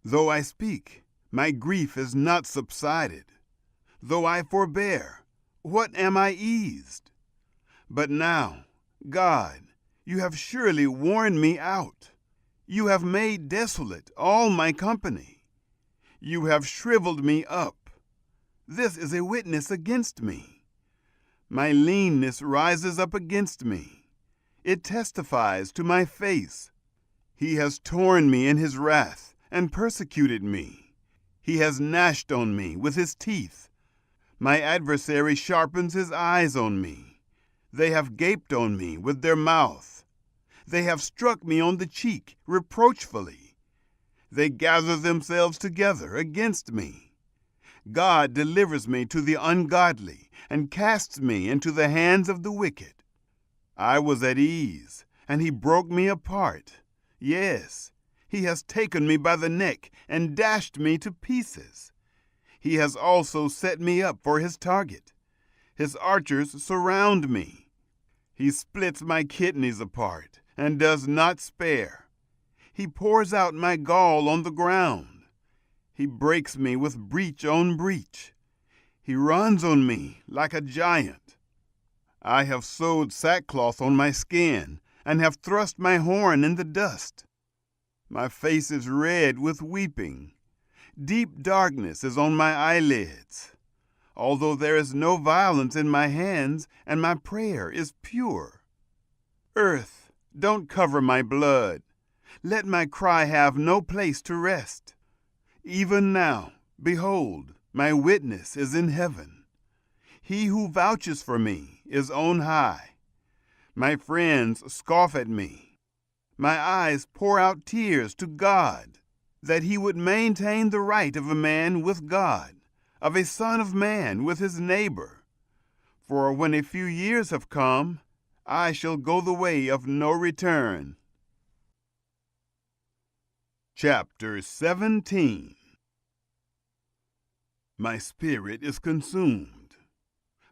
Though I speak, my grief is not subsided. Though I forbear, what am I eased? But now, God, you have surely worn me out. You have made desolate all my company. You have shriveled me up. This is a witness against me. My leanness rises up against me. It testifies to my face. He has torn me in his wrath and persecuted me. He has gnashed on me with his teeth. My adversary sharpens his eyes on me. They have gaped on me with their mouth. They have struck me on the cheek reproachfully. They gather themselves together against me. God delivers me to the ungodly and casts me into the hands of the wicked. I was at ease, and he broke me apart. Yes, he has taken me by the neck and dashed me to pieces. He has also set me up for his target. His archers surround me. He splits my kidneys apart and does not spare. He pours out my gall on the ground. He breaks me with breach on breach. He runs on me like a giant. I have sewed sackcloth on my skin and have thrust my horn in the dust. My face is red with weeping. Deep darkness is on my eyelids. Although there is no violence in my hands and my prayer is pure. Earth, don't cover my blood. Let my cry have no place to rest. Even now, behold, my witness is in heaven. He who vouches for me is on high. My friends scoff at me. My eyes pour out tears to God, that he would maintain the right of a man with God, of a son of man with his neighbor. For when a few years have come, I shall go the way of no return. Chapter 17. My spirit is consumed.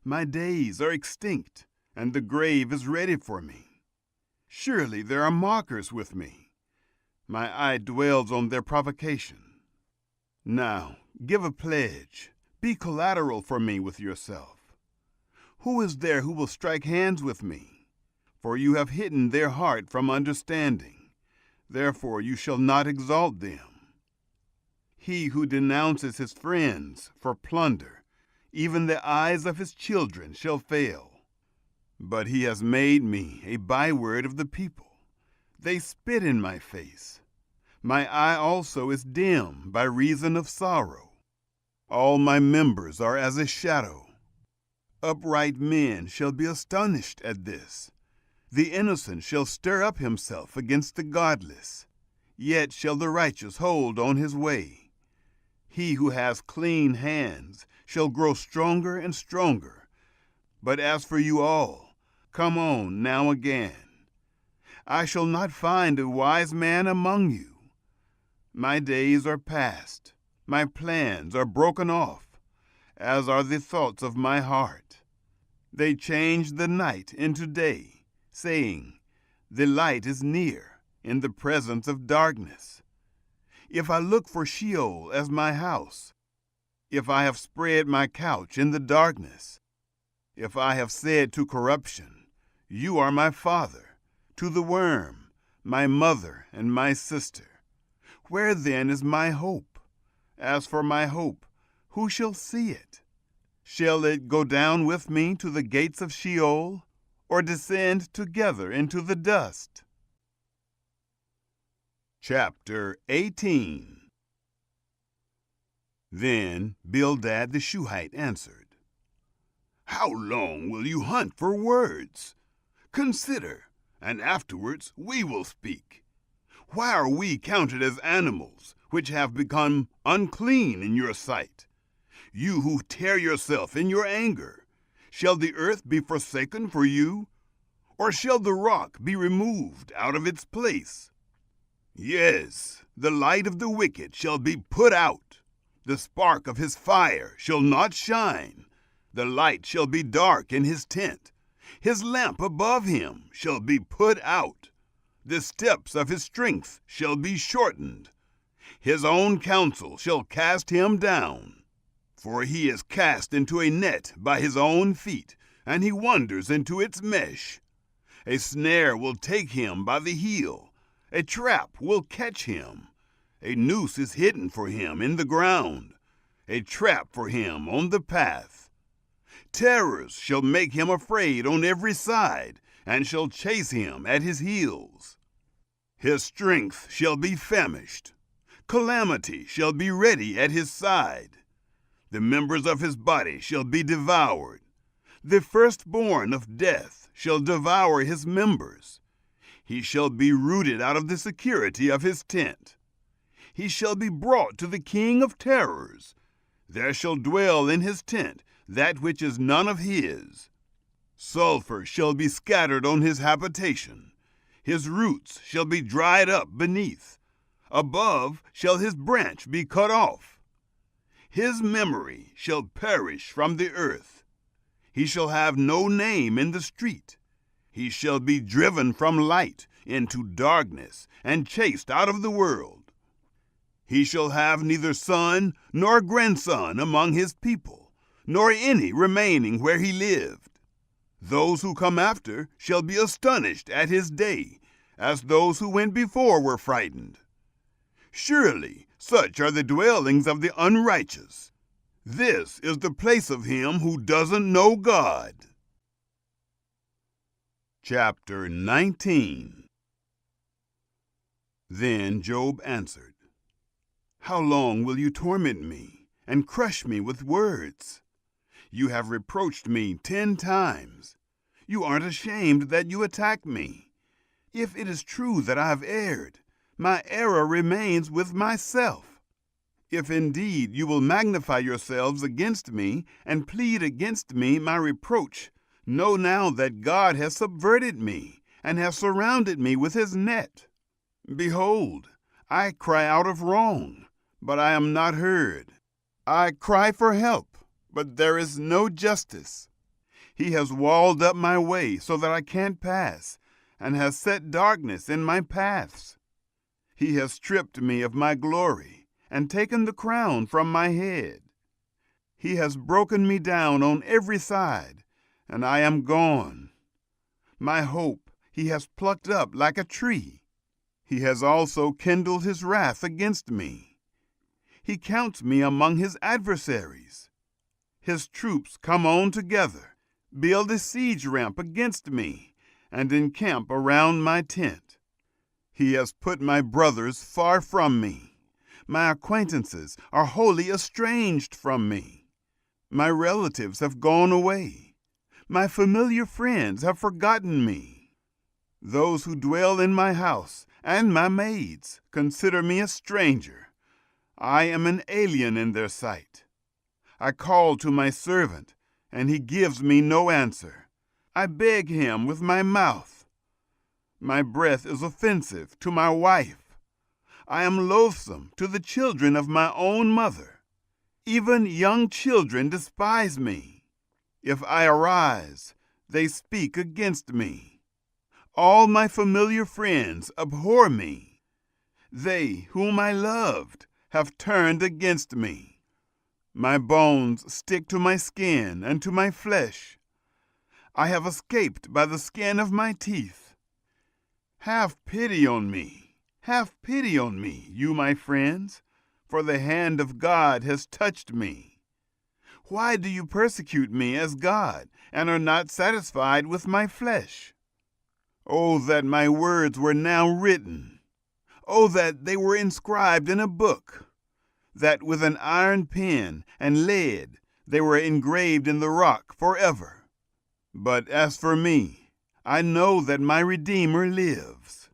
My days are extinct, and the grave is ready for me. Surely there are mockers with me. My eye dwells on their provocation. Now, give a pledge. Be collateral for me with yourself. Who is there who will strike hands with me? For you have hidden their heart from understanding. Therefore you shall not exalt them. He who denounces his friends for plunder, even the eyes of his children shall fail. But he has made me a byword of the people. They spit in my face. My eye also is dim by reason of sorrow. All my members are as a shadow. Upright men shall be astonished at this. The innocent shall stir up himself against the godless. Yet shall the righteous hold on his way. He who has clean hands shall grow stronger and stronger. But as for you all, come on now again. I shall not find a wise man among you. My days are past. My plans are broken off, as are the thoughts of my heart. They change the night into day, saying, the light is near, in the presence of darkness. If I look for Sheol as my house, if I have spread my couch in the darkness, if I have said to corruption, you are my father, to the worm, my mother and my sister, where then is my hope? As for my hope, who shall see it? Shall it go down with me to the gates of Sheol, or descend together into the dust? Chapter 18. Then Bildad the Shuhite answered, "How long will you hunt for words? Consider, and afterwards we will speak. Why are we counted as animals, which have become unclean in your sight? You who tear yourself in your anger, shall the earth be forsaken for you? Or shall the rock be removed out of its place? Yes, the light of the wicked shall be put out. The spark of his fire shall not shine. The light shall be dark in his tent. His lamp above him shall be put out. The steps of his strength shall be shortened. His own counsel shall cast him down. For he is cast into a net by his own feet, and he wanders into its mesh. A snare will take him by the heel. A trap will catch him. A noose is hidden for him in the ground. A trap for him on the path. Terrors shall make him afraid on every side, and shall chase him at his heels. His strength shall be famished. Calamity shall be ready at his side. The members of his body shall be devoured. The firstborn of death shall devour his members. He shall be rooted out of the security of his tent. He shall be brought to the king of terrors. There shall dwell in his tent that which is none of his. Sulfur shall be scattered on his habitation. His roots shall be dried up beneath. Above shall his branch be cut off. His memory shall perish from the earth. He shall have no name in the street. He shall be driven from light into darkness and chased out of the world. He shall have neither son nor grandson among his people, nor any remaining where he lived. Those who come after shall be astonished at his day, as those who went before were frightened. Surely such are the dwellings of the unrighteous. This is the place of him who doesn't know God." Chapter 19. Then Job answered, "How long will you torment me and crush me with words? You have reproached me 10 times. You aren't ashamed that you attack me. If it is true that I have erred, my error remains with myself. If indeed you will magnify yourselves against me and plead against me my reproach, know now that God has subverted me and has surrounded me with his net. Behold, I cry out of wrong, but I am not heard. I cry for help, but there is no justice. He has walled up my way so that I can't pass, and has set darkness in my paths. He has stripped me of my glory and taken the crown from my head. He has broken me down on every side, and I am gone. My hope he has plucked up like a tree. He has also kindled his wrath against me. He counts me among his adversaries. His troops come on together, build a siege ramp against me, and encamp around my tent. He has put my brothers far from me. My acquaintances are wholly estranged from me. My relatives have gone away. My familiar friends have forgotten me. Those who dwell in my house and my maids consider me a stranger. I am an alien in their sight. I call to my servant, and he gives me no answer. I beg him with my mouth. My breath is offensive to my wife. I am loathsome to the children of my own mother. Even young children despise me. If I arise, they speak against me. All my familiar friends abhor me. They whom I loved have turned against me. My bones stick to my skin and to my flesh. I have escaped by the skin of my teeth. Have pity on me, you my friends, for the hand of God has touched me. Why do you persecute me as God, and are not satisfied with my flesh? Oh, that my words were now written! Oh, that they were inscribed in a book! that with an iron pen and lead they were engraved in the rock forever. But as for me, I know that my Redeemer lives.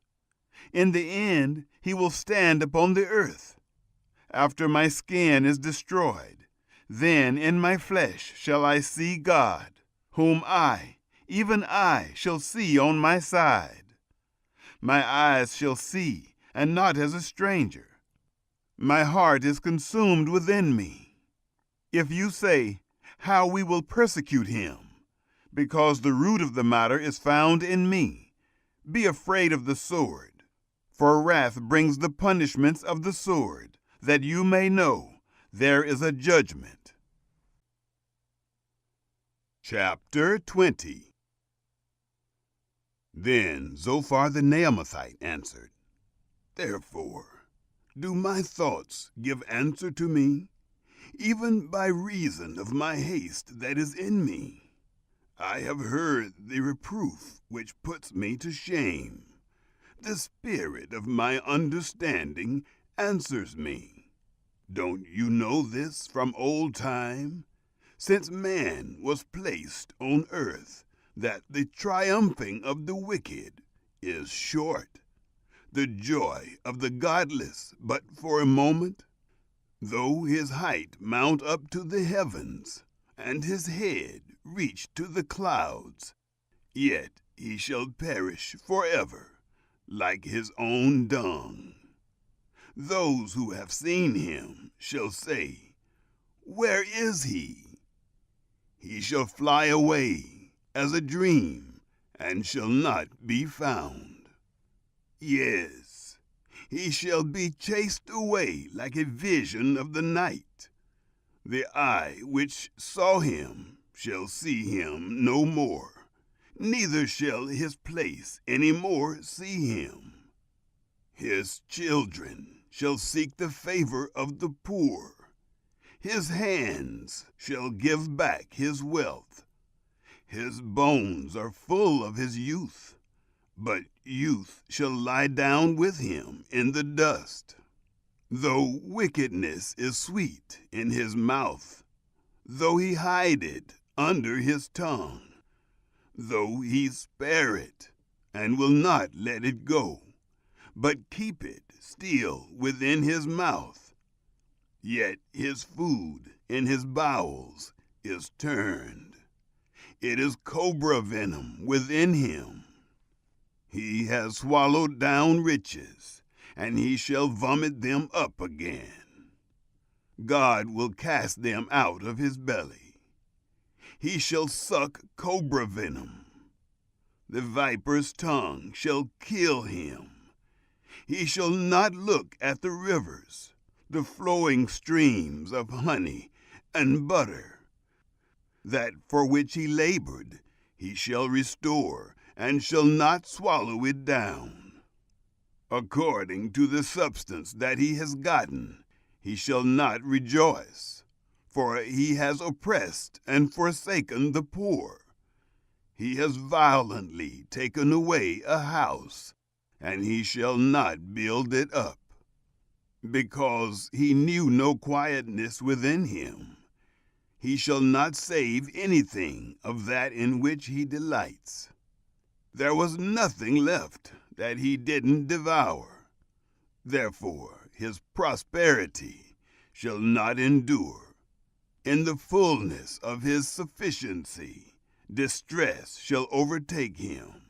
In the end, he will stand upon the earth. After my skin is destroyed, then in my flesh shall I see God, whom I, even I, shall see on my side. My eyes shall see, and not as a stranger. My heart is consumed within me. If you say, how we will persecute him, because the root of the matter is found in me, be afraid of the sword, for wrath brings the punishments of the sword, that you may know there is a judgment. Chapter 20. Then Zophar the Naamathite answered, Therefore, do my thoughts give answer to me, even by reason of my haste that is in me? I have heard the reproof which puts me to shame. The spirit of my understanding answers me. Don't you know this from old time, since man was placed on earth, that the triumphing of the wicked is short, the joy of the godless but for a moment? Though his height mount up to the heavens, and his head reach to the clouds, yet he shall perish forever, like his own dung. Those who have seen him shall say, Where is he? He shall fly away as a dream, and shall not be found. Yes, he shall be chased away like a vision of the night. The eye which saw him shall see him no more, neither shall his place any more see him. His children shall seek the favor of the poor. His hands shall give back his wealth. His bones are full of his youth, but youth shall lie down with him in the dust. Though wickedness is sweet in his mouth, though he hide it under his tongue, though he spare it and will not let it go, but keep it still within his mouth, yet his food in his bowels is turned. It is cobra venom within him. He has swallowed down riches, and he shall vomit them up again. God will cast them out of his belly. He shall suck cobra venom. The viper's tongue shall kill him. He shall not look at the rivers, the flowing streams of honey and butter. That for which he labored he shall restore, and shall not swallow it down. According to the substance that he has gotten, he shall not rejoice, for he has oppressed and forsaken the poor. He has violently taken away a house, and he shall not build it up. Because he knew no quietness within him, he shall not save anything of that in which he delights. There was nothing left that he didn't devour. Therefore his prosperity shall not endure. In the fullness of his sufficiency, distress shall overtake him.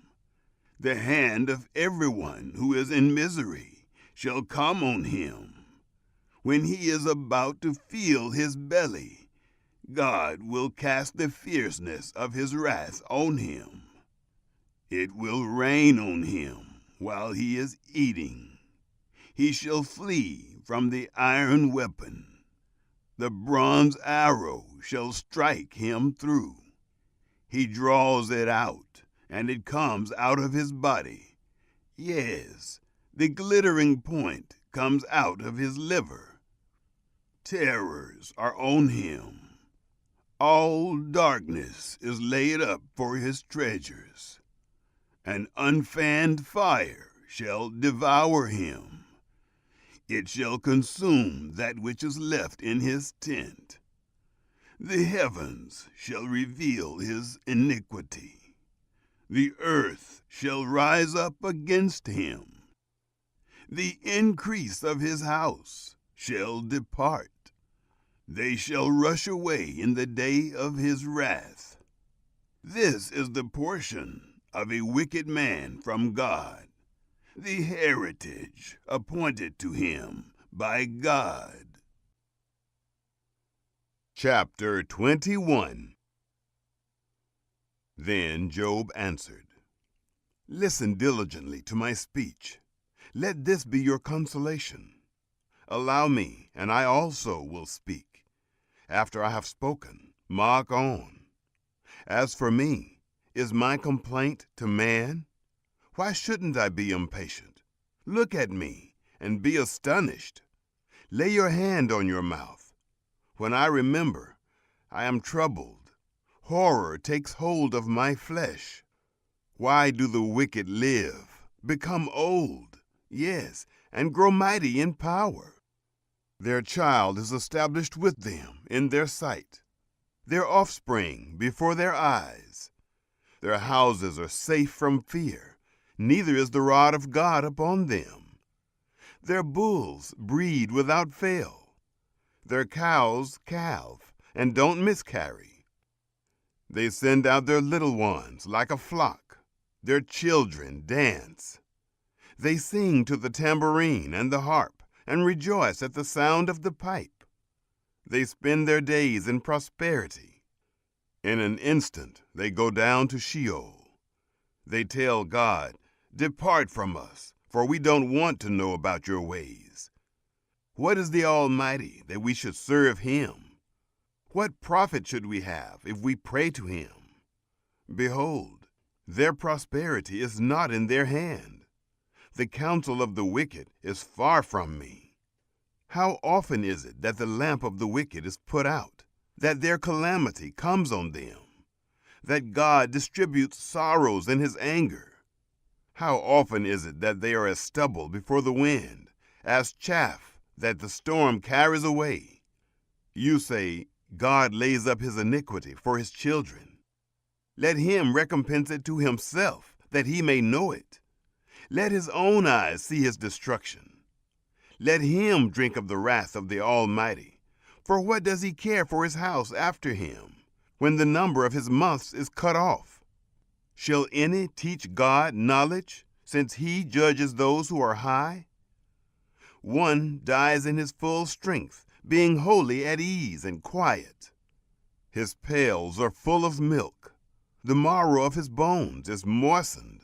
The hand of everyone who is in misery shall come on him. When he is about to feel his belly, God will cast the fierceness of his wrath on him. It will rain on him while he is eating. He shall flee from the iron weapon. The bronze arrow shall strike him through. He draws it out, and it comes out of his body. Yes, the glittering point comes out of his liver. Terrors are on him. All darkness is laid up for his treasures. An unfanned fire shall devour him. It shall consume that which is left in his tent. The heavens shall reveal his iniquity. The earth shall rise up against him. The increase of his house shall depart. They shall rush away in the day of his wrath. This is the portion of a wicked man from God, the heritage appointed to him by God. Chapter 21. Then Job answered, Listen diligently to my speech. Let this be your consolation. Allow me, and I also will speak. After I have spoken, mark on. As for me, is my complaint to man? Why shouldn't I be impatient? Look at me and be astonished. Lay your hand on your mouth. When I remember, I am troubled. Horror takes hold of my flesh. Why do the wicked live, become old, yes, and grow mighty in power? Their child is established with them in their sight, their offspring before their eyes. Their houses are safe from fear, neither is the rod of God upon them. Their bulls breed without fail. Their cows calve and don't miscarry. They send out their little ones like a flock. Their children dance. They sing to the tambourine and the harp, and rejoice at the sound of the pipe. They spend their days in prosperity. In an instant they go down to Sheol. They tell God, Depart from us, for we don't want to know about your ways. What is the Almighty that we should serve him? What profit should we have if we pray to him? Behold, their prosperity is not in their hand. The counsel of the wicked is far from me. How often is it that the lamp of the wicked is put out, that their calamity comes on them, that God distributes sorrows in his anger? How often is it that they are as stubble before the wind, as chaff that the storm carries away? You say, God lays up his iniquity for his children. Let him recompense it to himself, that he may know it. Let his own eyes see his destruction. Let him drink of the wrath of the Almighty. For what does he care for his house after him, when the number of his months is cut off? Shall any teach God knowledge, since he judges those who are high? One dies in his full strength, being wholly at ease and quiet. His pails are full of milk. The marrow of his bones is moistened.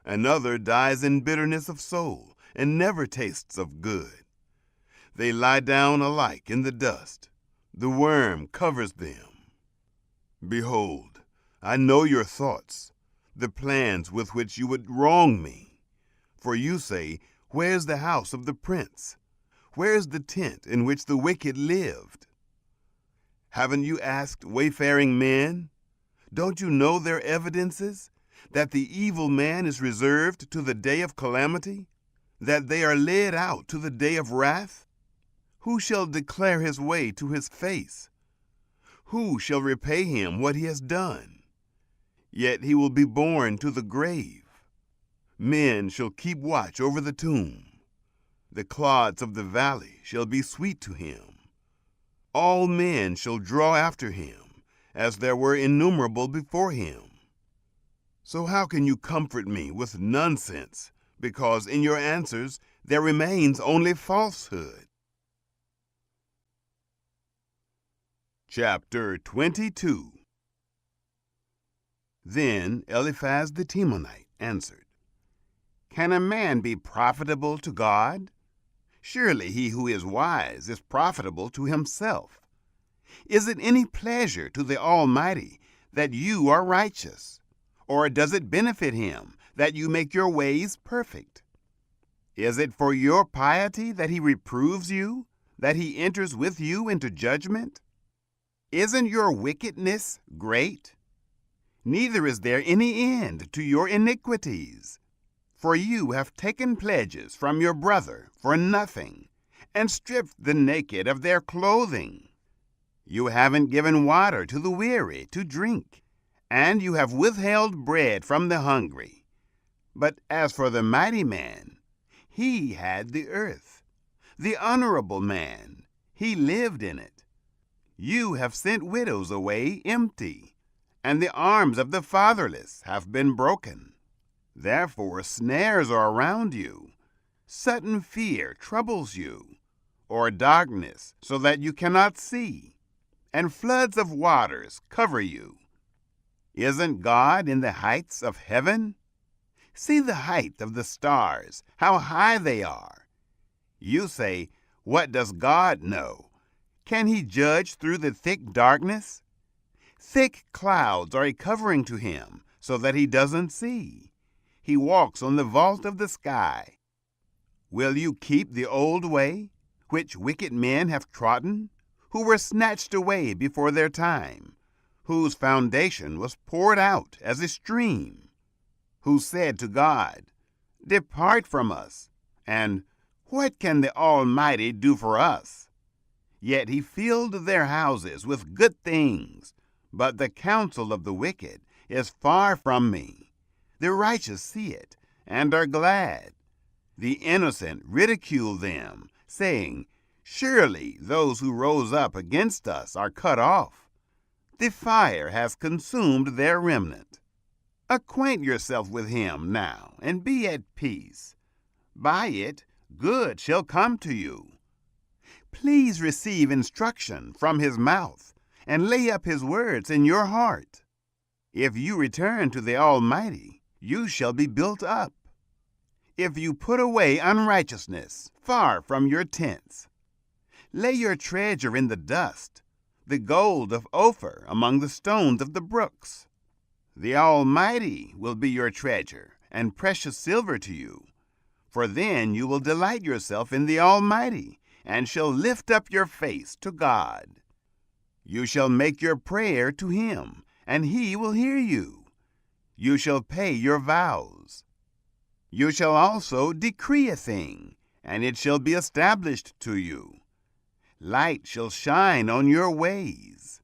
Another dies in bitterness of soul, and never tastes of good. They lie down alike in the dust. The worm covers them. Behold, I know your thoughts, the plans with which you would wrong me. For you say, Where's the house of the prince? Where's the tent in which the wicked lived? Haven't you asked wayfaring men? Don't you know their evidences? That the evil man is reserved to the day of calamity? That they are led out to the day of wrath? Who shall declare his way to his face? Who shall repay him what he has done? Yet he will be borne to the grave. Men shall keep watch over the tomb. The clods of the valley shall be sweet to him. All men shall draw after him, as there were innumerable before him. So how can you comfort me with nonsense, because in your answers there remains only falsehood? Chapter 22. Then Eliphaz the Temanite answered, Can a man be profitable to God? Surely he who is wise is profitable to himself. Is it any pleasure to the Almighty that you are righteous? Or does it benefit him that you make your ways perfect? Is it for your piety that he reproves you, that he enters with you into judgment? Isn't your wickedness great? Neither is there any end to your iniquities. For you have taken pledges from your brother for nothing, and stripped the naked of their clothing. You haven't given water to the weary to drink, and you have withheld bread from the hungry. But as for the mighty man, he had the earth. The honorable man, he lived in it. You have sent widows away empty, and the arms of the fatherless have been broken. Therefore snares are around you, sudden fear troubles you, or darkness so that you cannot see, and floods of waters cover you. Isn't God in the heights of heaven? See the height of the stars, how high they are. You say, what does God know? Can he judge through the thick darkness? Thick clouds are a covering to him, so that he doesn't see. He walks on the vault of the sky. Will you keep the old way, which wicked men have trodden, who were snatched away before their time, whose foundation was poured out as a stream, who said to God, depart from us, and what can the Almighty do for us? Yet he filled their houses with good things, but the counsel of the wicked is far from me. The righteous see it, and are glad. The innocent ridicule them, saying, surely those who rose up against us are cut off. The fire has consumed their remnant. Acquaint yourself with him now, and be at peace. By it, good shall come to you. Please receive instruction from his mouth, and lay up his words in your heart. If you return to the Almighty, you shall be built up. If you put away unrighteousness far from your tents, lay your treasure in the dust, the gold of Ophir among the stones of the brooks. The Almighty will be your treasure, and precious silver to you. For then you will delight yourself in the Almighty, and shall lift up your face to God. You shall make your prayer to him, and he will hear you. You shall pay your vows. You shall also decree a thing, and it shall be established to you. Light shall shine on your ways.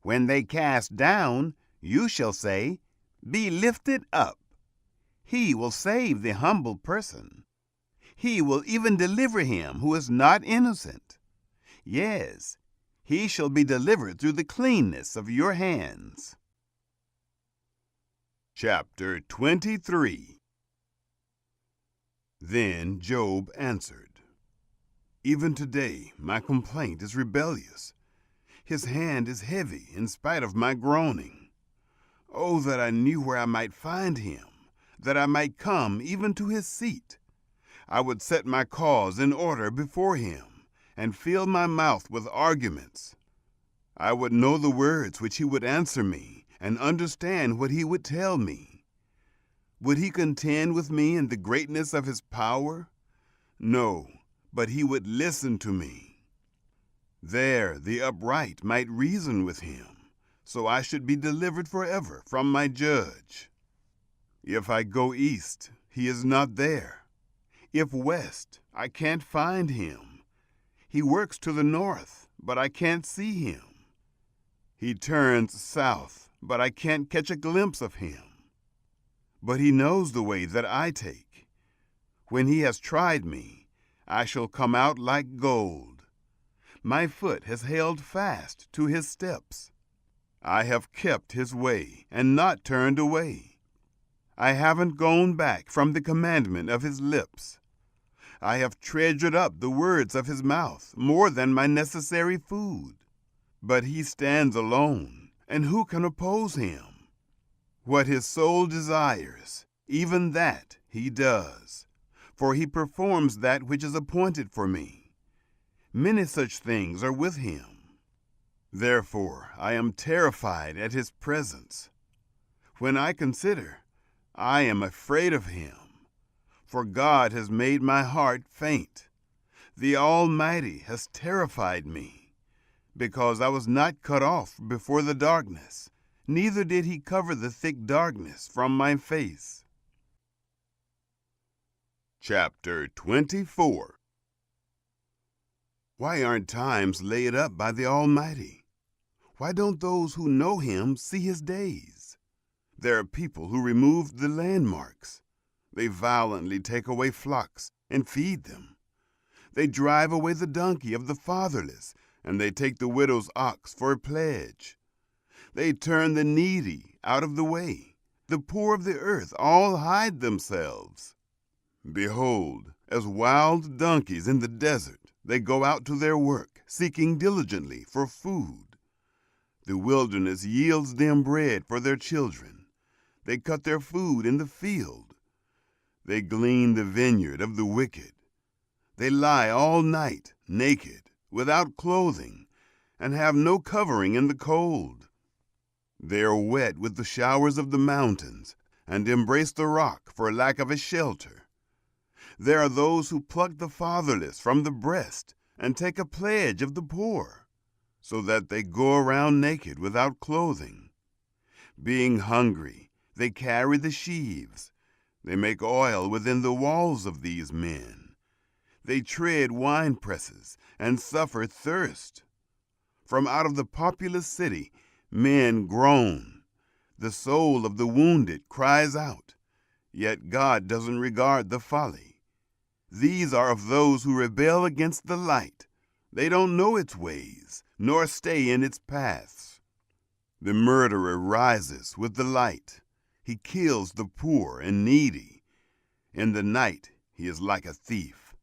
When they cast down, you shall say, be lifted up. He will save the humble person. He will even deliver him who is not innocent. Yes, he shall be delivered through the cleanness of your hands. Chapter 23. Then Job answered, even today my complaint is rebellious. His hand is heavy in spite of my groaning. Oh, that I knew where I might find him, that I might come even to his seat. I would set my cause in order before him, and fill my mouth with arguments. I would know the words which he would answer me, and understand what he would tell me. Would he contend with me in the greatness of his power? No, but he would listen to me. There the upright might reason with him, so I should be delivered forever from my judge. If I go east, he is not there. If west, I can't find him. He works to the north, but I can't see him. He turns south, but I can't catch a glimpse of him. But he knows the way that I take. When he has tried me, I shall come out like gold. My foot has held fast to his steps. I have kept his way and not turned away. I haven't gone back from the commandment of his lips. I have treasured up the words of his mouth more than my necessary food. But he stands alone, and who can oppose him? What his soul desires, even that he does, for he performs that which is appointed for me. Many such things are with him. Therefore I am terrified at his presence. When I consider, I am afraid of him. For God has made my heart faint. The Almighty has terrified me, because I was not cut off before the darkness, neither did he cover the thick darkness from my face. Chapter 24. Why aren't times laid up by the Almighty? Why don't those who know Him see His days? There are people who remove the landmarks. They violently take away flocks and feed them. They drive away the donkey of the fatherless, and they take the widow's ox for a pledge. They turn the needy out of the way. The poor of the earth all hide themselves. Behold, as wild donkeys in the desert, they go out to their work, seeking diligently for food. The wilderness yields them bread for their children. They cut their food in the field. They glean the vineyard of the wicked. They lie all night, naked, without clothing, and have no covering in the cold. They are wet with the showers of the mountains, and embrace the rock for lack of a shelter. There are those who pluck the fatherless from the breast and take a pledge of the poor, so that they go around naked without clothing. Being hungry, they carry the sheaves. They make oil within the walls of these men. They tread wine presses and suffer thirst. From out of the populous city, men groan. The soul of the wounded cries out, yet God doesn't regard the folly. These are of those who rebel against the light. They don't know its ways, nor stay in its paths. The murderer rises with the light. He kills the poor and needy. In the night he is like a thief.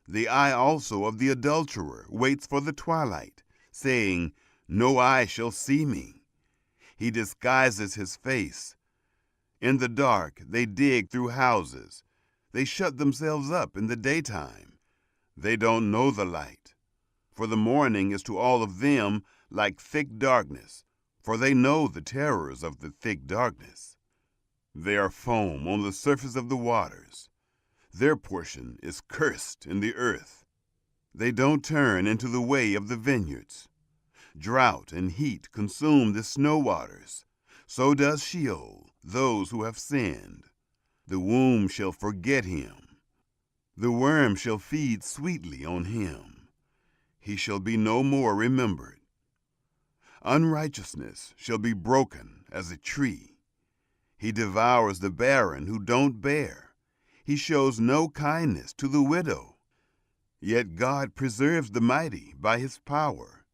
The eye also of the adulterer waits for the twilight, saying, "No eye shall see me." He disguises his face. In the dark they dig through houses. They shut themselves up in the daytime. They don't know the light. For the morning is to all of them like thick darkness, for they know the terrors of the thick darkness. They are foam on the surface of the waters. Their portion is cursed in the earth. They don't turn into the way of the vineyards. Drought and heat consume the snow waters. So does Sheol, those who have sinned. The womb shall forget him. The worm shall feed sweetly on him. He shall be no more remembered. Unrighteousness shall be broken as a tree. He devours the barren who don't bear. He shows no kindness to the widow. Yet God preserves the mighty by his power.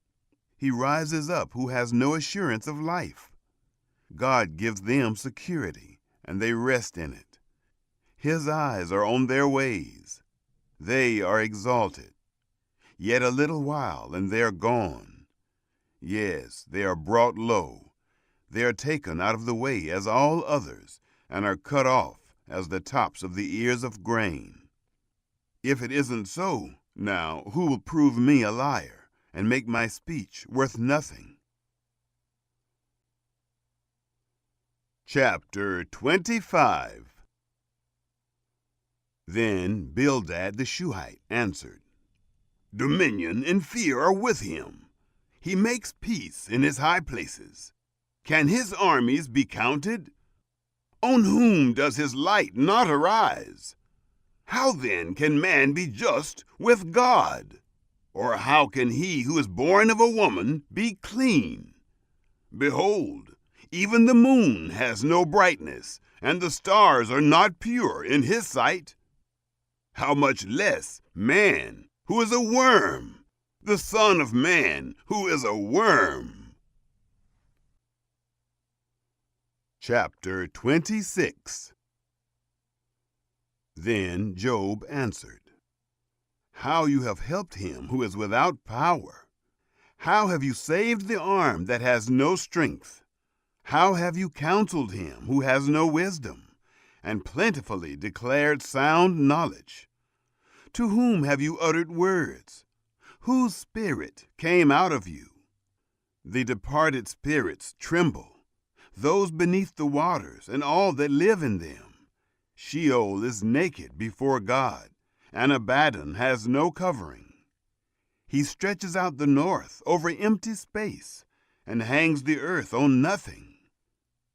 He rises up who has no assurance of life. God gives them security, and they rest in it. His eyes are on their ways. They are exalted. Yet a little while, and they are gone. Yes, they are brought low. They are taken out of the way as all others, and are cut off as the tops of the ears of grain. If it isn't so, now who will prove me a liar and make my speech worth nothing? Chapter 25. Then Bildad the Shuhite answered, "Dominion and fear are with him. He makes peace in his high places. Can his armies be counted? On whom does his light not arise? How then can man be just with God? Or how can he who is born of a woman be clean? Behold, even the moon has no brightness, and the stars are not pure in his sight. How much less man, who is a worm, the son of man, who is a worm." Chapter 26. Then Job answered, "How you have helped him who is without power! How have you saved the arm that has no strength! How have you counseled him who has no wisdom, and plentifully declared sound knowledge? To whom have you uttered words? Whose spirit came out of you? The departed spirits tremble, those beneath the waters and all that live in them. Sheol is naked before God, and Abaddon has no covering. He stretches out the north over empty space, and hangs the earth on nothing.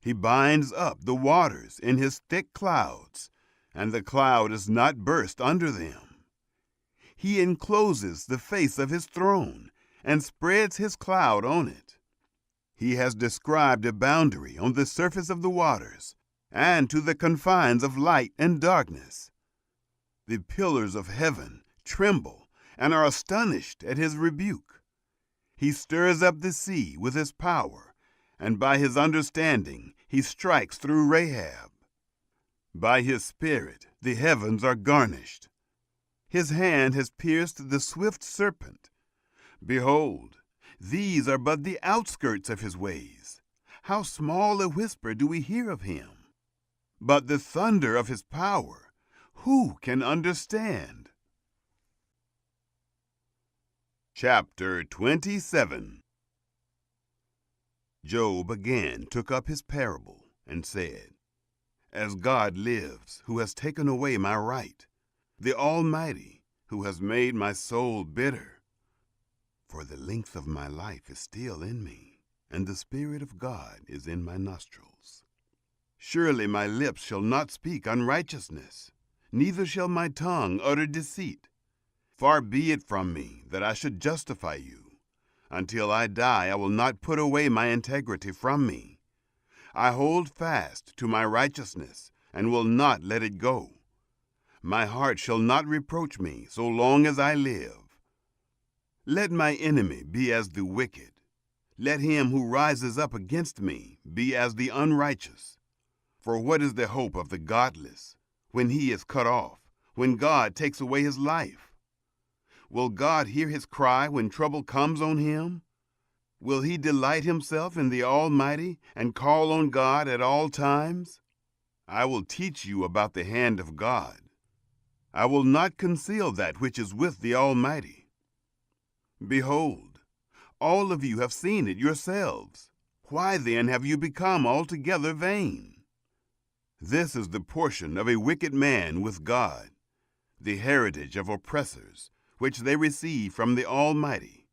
He binds up the waters in his thick clouds, and the cloud is not burst under them. He encloses the face of his throne and spreads his cloud on it. He has described a boundary on the surface of the waters and to the confines of light and darkness. The pillars of heaven tremble and are astonished at his rebuke. He stirs up the sea with his power, and by his understanding he strikes through Rahab. By his spirit the heavens are garnished. His hand has pierced the swift serpent. Behold, these are but the outskirts of his ways. How small a whisper do we hear of him! But the thunder of his power, who can understand? Chapter 27. Job again took up his parable and said, As God lives, who has taken away my right, the Almighty, who has made my soul bitter. For the length of my life is still in me, and the Spirit of God is in my nostrils. Surely my lips shall not speak unrighteousness, neither shall my tongue utter deceit. Far be it from me that I should justify you. Until I die, I will not put away my integrity from me. I hold fast to my righteousness and will not let it go. My heart shall not reproach me so long as I live. Let my enemy be as the wicked. Let him who rises up against me be as the unrighteous. For what is the hope of the godless when he is cut off, when God takes away his life? Will God hear his cry when trouble comes on him? Will he delight himself in the Almighty and call on God at all times? I will teach you about the hand of God. I will not conceal that which is with the Almighty. Behold, all of you have seen it yourselves. Why then have you become altogether vain? This is the portion of a wicked man with God, the heritage of oppressors, which they receive from the Almighty.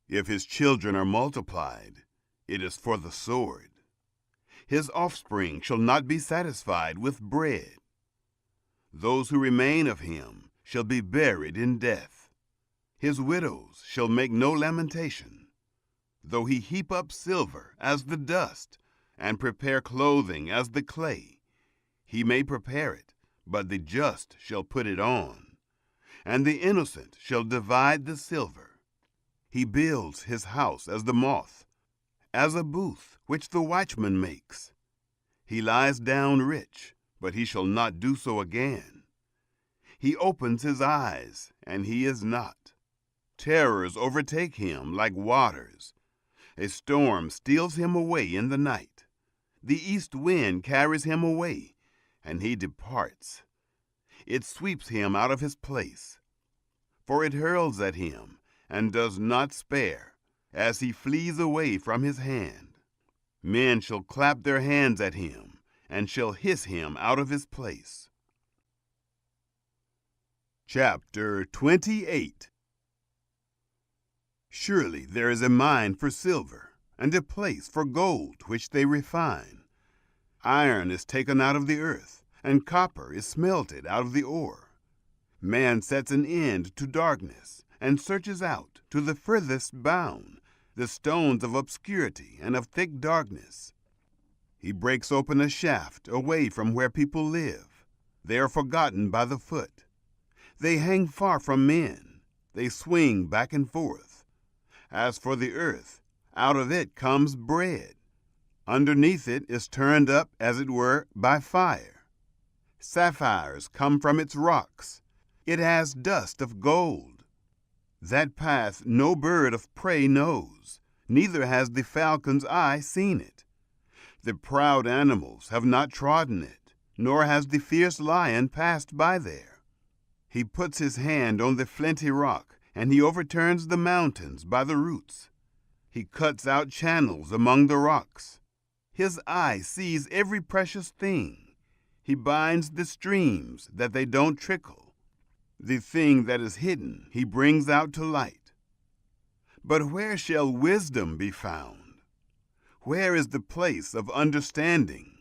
If his children are multiplied, it is for the sword. His offspring shall not be satisfied with bread. Those who remain of him shall be buried in death. His widows shall make no lamentation. Though he heap up silver as the dust, and prepare clothing as the clay, he may prepare it, but the just shall put it on, and the innocent shall divide the silver. He builds his house as the moth, as a booth which the watchman makes. He lies down rich, but he shall not do so again. He opens his eyes, and he is not. Terrors overtake him like waters. A storm steals him away in the night. The east wind carries him away, and he departs. It sweeps him out of his place. For it hurls at him, and does not spare, as he flees away from his hand. Men shall clap their hands at him, and shall hiss him out of his place. Chapter 28. Surely there is a mine for silver, and a place for gold which they refine. Iron is taken out of the earth, and copper is smelted out of the ore. Man sets an end to darkness, and searches out to the furthest bound the stones of obscurity and of thick darkness. He breaks open a shaft away from where people live. They are forgotten by the foot. They hang far from men. They swing back and forth. As for the earth, out of it comes bread. Underneath it is turned up, as it were, by fire. Sapphires come from its rocks. It has dust of gold. That path no bird of prey knows, neither has the falcon's eye seen it. The proud animals have not trodden it, nor has the fierce lion passed by there. He puts his hand on the flinty rock, and he overturns the mountains by the roots. He cuts out channels among the rocks. His eye sees every precious thing. He binds the streams that they don't trickle. The thing that is hidden he brings out to light. But where shall wisdom be found? Where is the place of understanding?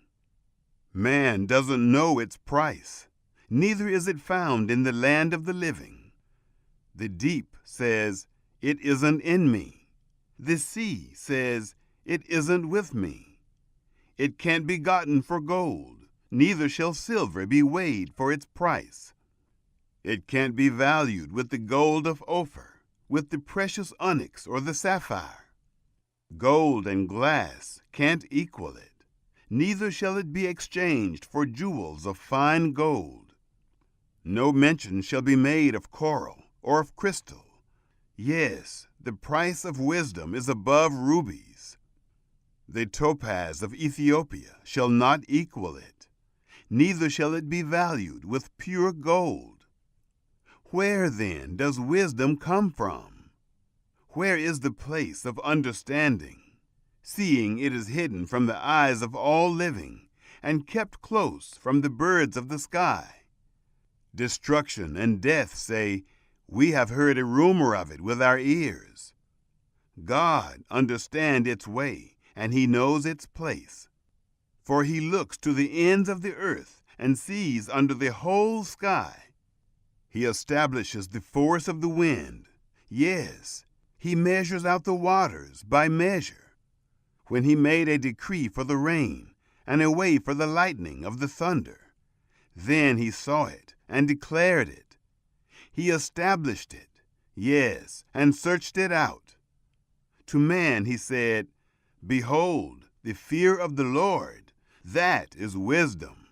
Man doesn't know its price. neither is it found in the land of the living. The deep says, "It isn't in me." The sea says, "It isn't with me." It can't be gotten for gold, neither shall silver be weighed for its price. It can't be valued with the gold of Ophir, with the precious onyx or the sapphire. Gold and glass can't equal it, neither shall it be exchanged for jewels of fine gold. No mention shall be made of coral or of crystal. Yes, the price of wisdom is above rubies. The topaz of Ethiopia shall not equal it, neither shall it be valued with pure gold. Where then does wisdom come from? Where is the place of understanding, seeing it is hidden from the eyes of all living, and kept close from the birds of the sky? Destruction and death say, "We have heard a rumor of it with our ears." God understands its way, and he knows its place. For he looks to the ends of the earth and sees under the whole sky. He establishes the force of the wind. Yes, he measures out the waters by measure. When he made a decree for the rain and a way for the lightning of the thunder, then he saw it and declared it. He established it, yes, and searched it out. To man he said, "Behold, the fear of the Lord, that is wisdom.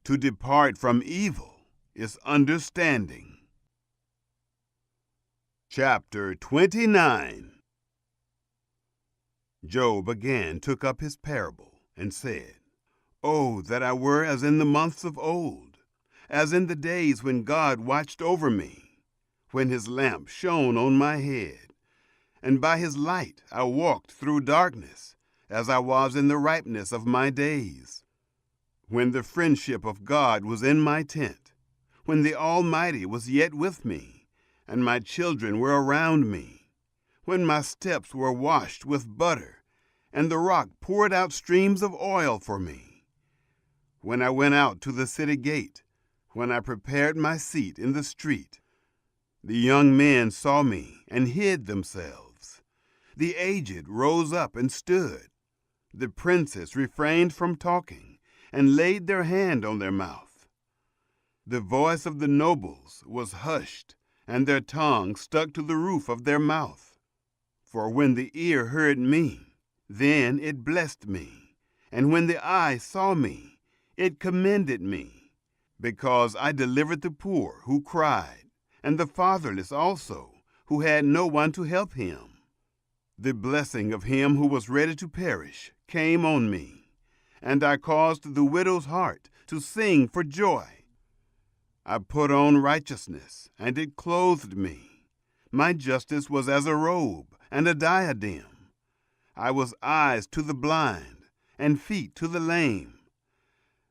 To depart from evil is understanding." Chapter 29. Job again took up his parable and said, "Oh, that I were as in the months of old, as in the days when God watched over me, when his lamp shone on my head, and by his light I walked through darkness, as I was in the ripeness of my days. When the friendship of God was in my tent, when the Almighty was yet with me, and my children were around me, when my steps were washed with butter, and the rock poured out streams of oil for me. When I went out to the city gate, when I prepared my seat in the street, the young men saw me and hid themselves. The aged rose up and stood. The princes refrained from talking and laid their hand on their mouth. The voice of the nobles was hushed, and their tongue stuck to the roof of their mouth. For when the ear heard me, then it blessed me, and when the eye saw me, it commended me, because I delivered the poor who cried, and the fatherless also, who had no one to help him. The blessing of him who was ready to perish came on me, and I caused the widow's heart to sing for joy. I put on righteousness, and it clothed me. My justice was as a robe and a diadem. I was eyes to the blind, and feet to the lame.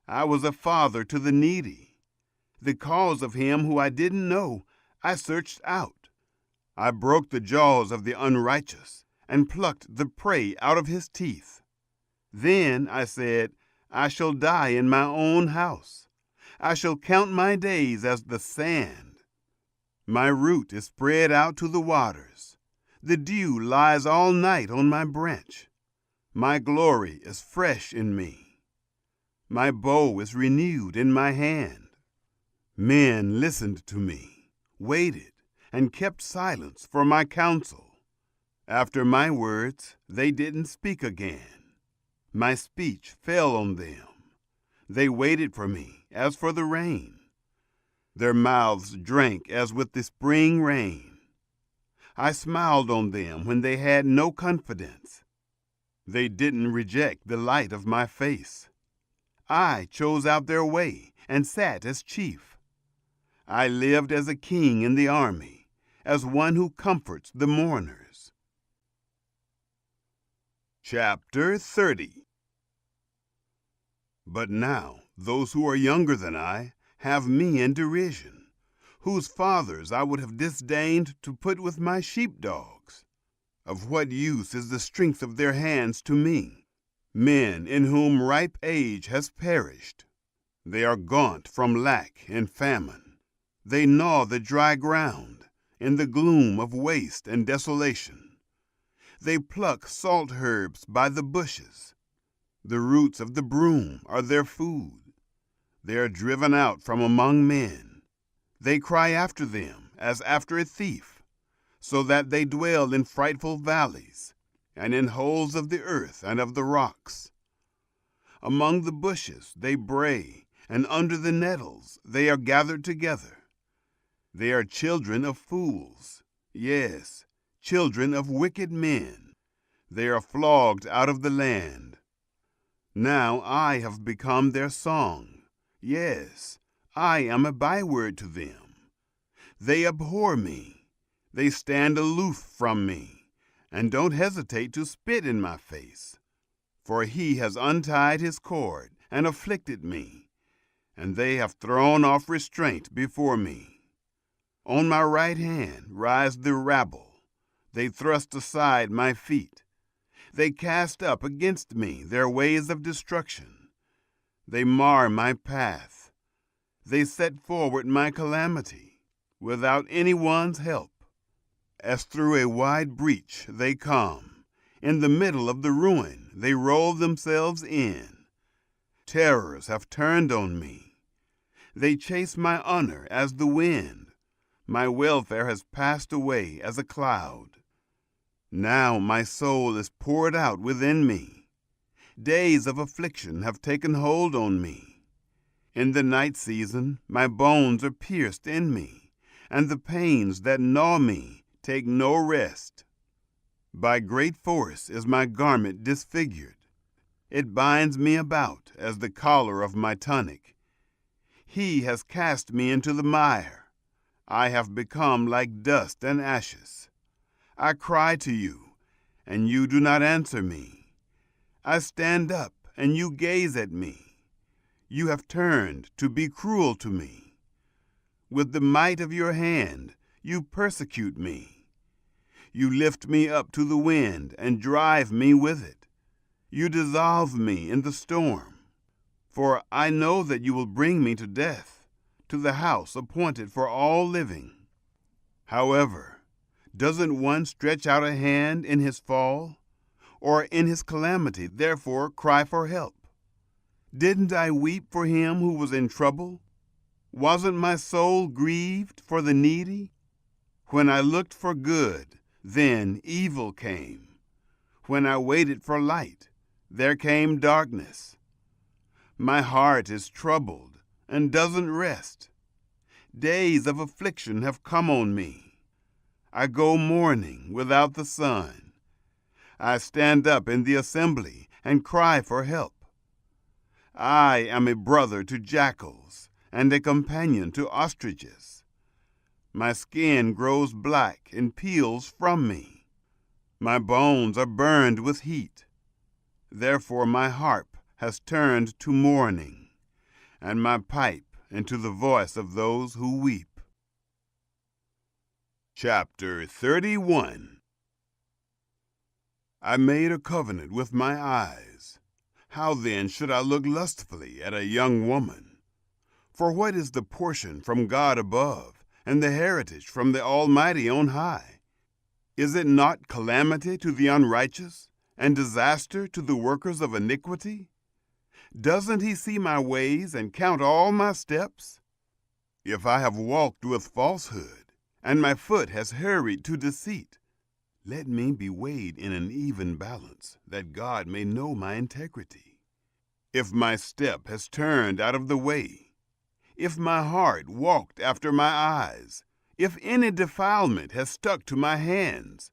I was a father to the needy. The cause of him who I didn't know, I searched out. I broke the jaws of the unrighteous, and plucked the prey out of his teeth. Then I said, I shall die in my own house. I shall count my days as the sand. My root is spread out to the waters. The dew lies all night on my branch. My glory is fresh in me. My bow is renewed in my hand. Men listened to me, waited, and kept silence for my counsel. After my words, they didn't speak again. My speech fell on them. They waited for me as for the rain. Their mouths drank as with the spring rain. I smiled on them when they had no confidence. They didn't reject the light of my face. I chose out their way and sat as chief. I lived as a king in the army, as one who comforts the mourners. Chapter 30. But now those who are younger than I have me in derision, whose fathers I would have disdained to put with my sheepdogs. Of what use is the strength of their hands to me, men in whom ripe age has perished? They are gaunt from lack and famine. They gnaw the dry ground in the gloom of waste and desolation. They pluck salt herbs by the bushes. The roots of the broom are their food. They are driven out from among men. They cry after them as after a thief, so that they dwell in frightful valleys and in holes of the earth and of the rocks. Among the bushes they bray, and under the nettles they are gathered together. They are children of fools, yes, children of wicked men. They are flogged out of the land. Now I have become their song. Yes, I am a byword to them. They abhor me. They stand aloof from me, and don't hesitate to spit in my face. For he has untied his cord and afflicted me, and they have thrown off restraint before me. On my right hand rise the rabble. They thrust aside my feet. They cast up against me their ways of destruction. They mar my path. They set forward my calamity without anyone's help. As through a wide breach they come. In the middle of the ruin they roll themselves in. Terrors have turned on me. They chase my honor as the wind. My welfare has passed away as a cloud. Now my soul is poured out within me. Days of affliction have taken hold on me. In the night season my bones are pierced in me, and the pains that gnaw me take no rest. By great force is my garment disfigured. It binds me about as the collar of my tunic. He has cast me into the mire. I have become like dust and ashes. I cry to you, and you do not answer me. I stand up, and you gaze at me. You have turned to be cruel to me. With the might of your hand, you persecute me. You lift me up to the wind and drive me with it. You dissolve me in the storm. For I know that you will bring me to death, to the house appointed for all living. However, doesn't one stretch out a hand in his fall? Or in his calamity, therefore cry for help? Didn't I weep for him who was in trouble? Wasn't my soul grieved for the needy? When I looked for good, then evil came. When I waited for light, there came darkness. My heart is troubled and doesn't rest. Days of affliction have come on me. I go mourning without the sun. I stand up in the assembly and cry for help. I am a brother to jackals and a companion to ostriches. My skin grows black and peels from me. My bones are burned with heat. Therefore my harp has turned to mourning, and my pipe into the voice of those who weep. Chapter 31. I made a covenant with my eyes. How then should I look lustfully at a young woman? For what is the portion from God above, and the heritage from the Almighty on high? Is it not calamity to the unrighteous, and disaster to the workers of iniquity? Doesn't he see my ways and count all my steps? If I have walked with falsehood, and my foot has hurried to deceit, let me be weighed in an even balance, that God may know my integrity. If my step has turned out of the way, if my heart walked after my eyes, if any defilement has stuck to my hands,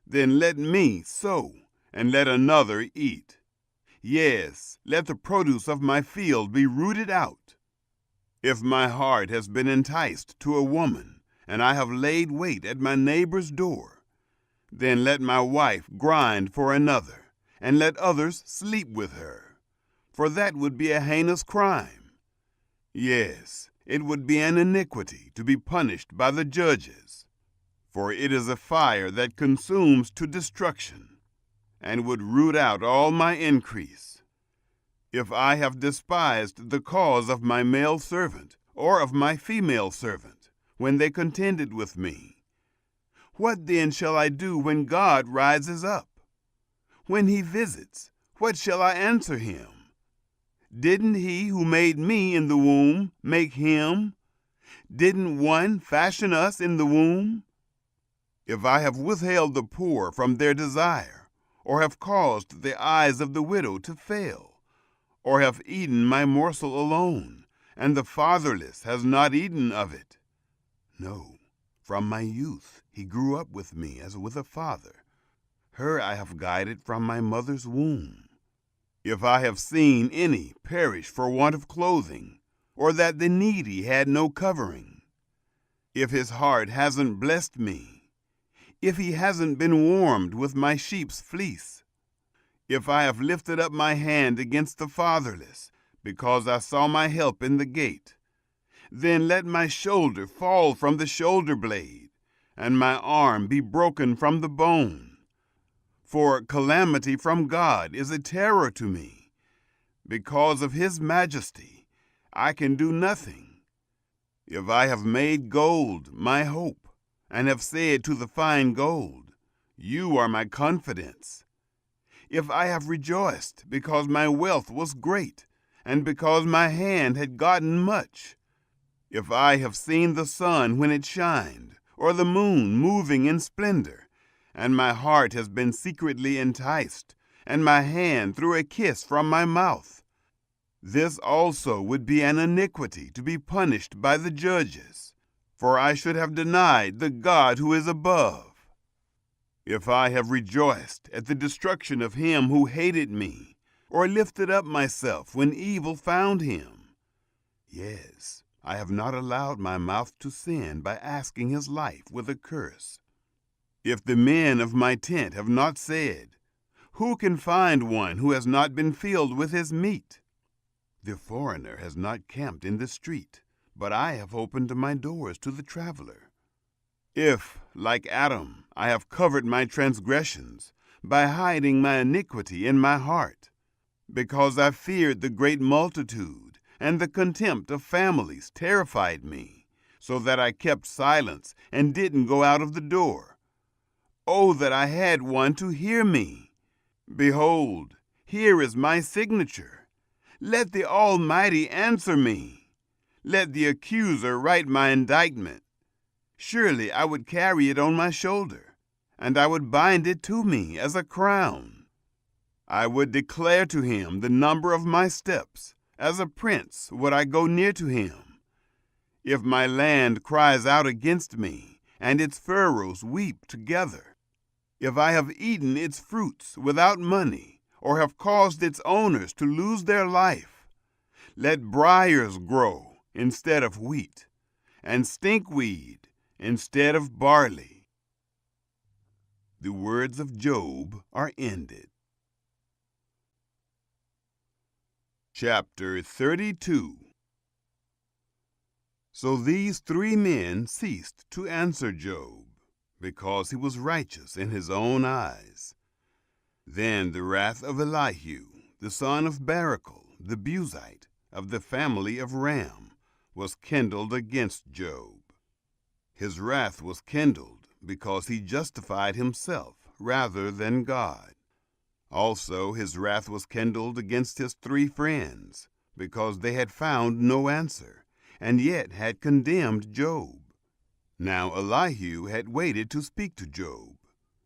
then let me sow, and let another eat. Yes, let the produce of my field be rooted out. If my heart has been enticed to a woman, and I have laid wait at my neighbor's door, then let my wife grind for another, and let others sleep with her. For that would be a heinous crime. Yes, it would be an iniquity to be punished by the judges. For it is a fire that consumes to destruction, and would root out all my increase. If I have despised the cause of my male servant or of my female servant, when they contended with me, what then shall I do when God rises up? When he visits, what shall I answer him? Didn't he who made me in the womb make him? Didn't one fashion us in the womb? If I have withheld the poor from their desire, or have caused the eyes of the widow to fail, or have eaten my morsel alone, and the fatherless has not eaten of it. No, from my youth he grew up with me as with a father. Her I have guided from my mother's womb. If I have seen any perish for want of clothing, or that the needy had no covering, if his heart hasn't blessed me, if he hasn't been warmed with my sheep's fleece, if I have lifted up my hand against the fatherless, because I saw my help in the gate, then let my shoulder fall from the shoulder blade, and my arm be broken from the bone. For calamity from God is a terror to me. Because of his majesty, I can do nothing. If I have made gold my hope, and have said to the fine gold, you are my confidence, if I have rejoiced because my wealth was great, and because my hand had gotten much, if I have seen the sun when it shined, or the moon moving in splendor, and my heart has been secretly enticed, and my hand threw a kiss from my mouth, this also would be an iniquity to be punished by the judges, for I should have denied the God who is above. If I have rejoiced at the destruction of him who hated me, or lifted up myself when evil found him, yes, I have not allowed my mouth to sin by asking his life with a curse. If the men of my tent have not said, who can find one who has not been filled with his meat? The foreigner has not camped in the street, but I have opened my doors to the traveler. If, like Adam, I have covered my transgressions by hiding my iniquity in my heart, because I feared the great multitude, and the contempt of families terrified me, so that I kept silence and didn't go out of the door. Oh, that I had one to hear me! Behold, here is my signature. Let the Almighty answer me. Let the accuser write my indictment. Surely I would carry it on my shoulder, and I would bind it to me as a crown. I would declare to him the number of my steps. As a prince would I go near to him. If my land cries out against me, and its furrows weep together, if I have eaten its fruits without money, or have caused its owners to lose their life, let briars grow instead of wheat, and stinkweed instead of barley. The words of Job are ended. Chapter 32. So these 3 men ceased to answer Job, because he was righteous in his own eyes. Then the wrath of Elihu, the son of Barachel, the Buzite, of the family of Ram, was kindled against Job. His wrath was kindled because he justified himself rather than God. Also his wrath was kindled against his 3 friends, because they had found no answer, and yet had condemned Job. Now Elihu had waited to speak to Job,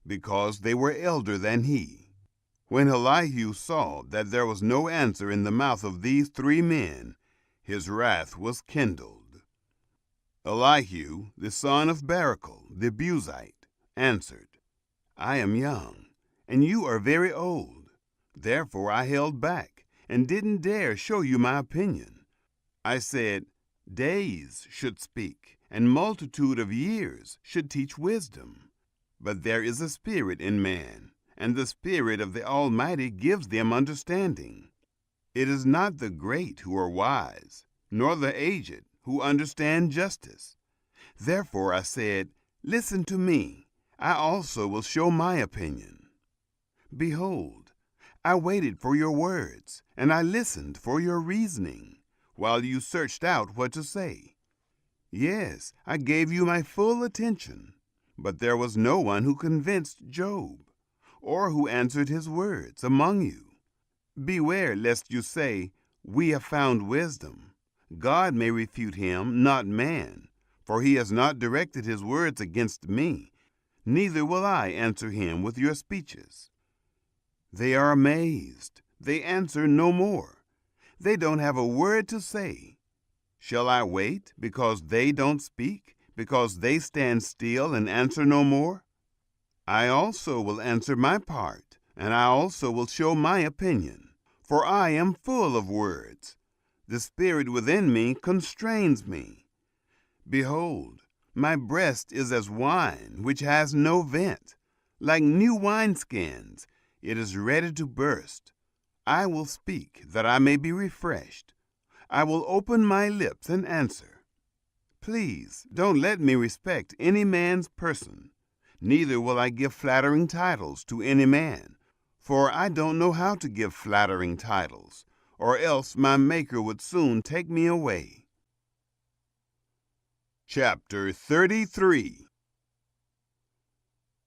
because they were elder than he. When Elihu saw that there was no answer in the mouth of these 3 men, his wrath was kindled. Elihu, the son of Barachel, the Buzite, answered, I am young, and you are very old. Therefore I held back, and didn't dare show you my opinion. I said, days should speak, and multitude of years should teach wisdom. But there is a spirit in man, and the Spirit of the Almighty gives them understanding. It is not the great who are wise, nor the aged who understand justice. Therefore I said, listen to me, I also will show my opinion. Behold, I waited for your words, and I listened for your reasoning, while you searched out what to say. Yes, I gave you my full attention, but there was no one who convinced Job, or who answered his words among you. Beware lest you say, 'We have found wisdom.' God may refute him, not man, for he has not directed his words against me, neither will I answer him with your speeches. They are amazed, they answer no more. They don't have a word to say. Shall I wait because they don't speak, because they stand still and answer no more? I also will answer my part, and I also will show my opinion, for I am full of words. The spirit within me constrains me. Behold, my breast is as wine which has no vent. Like new wineskins, it is ready to burst. I will speak that I may be refreshed. I will open my lips and answer. Please don't let me respect any man's person, neither will I give flattering titles to any man, for I don't know how to give flattering titles, or else my Maker would soon take me away. Chapter 33.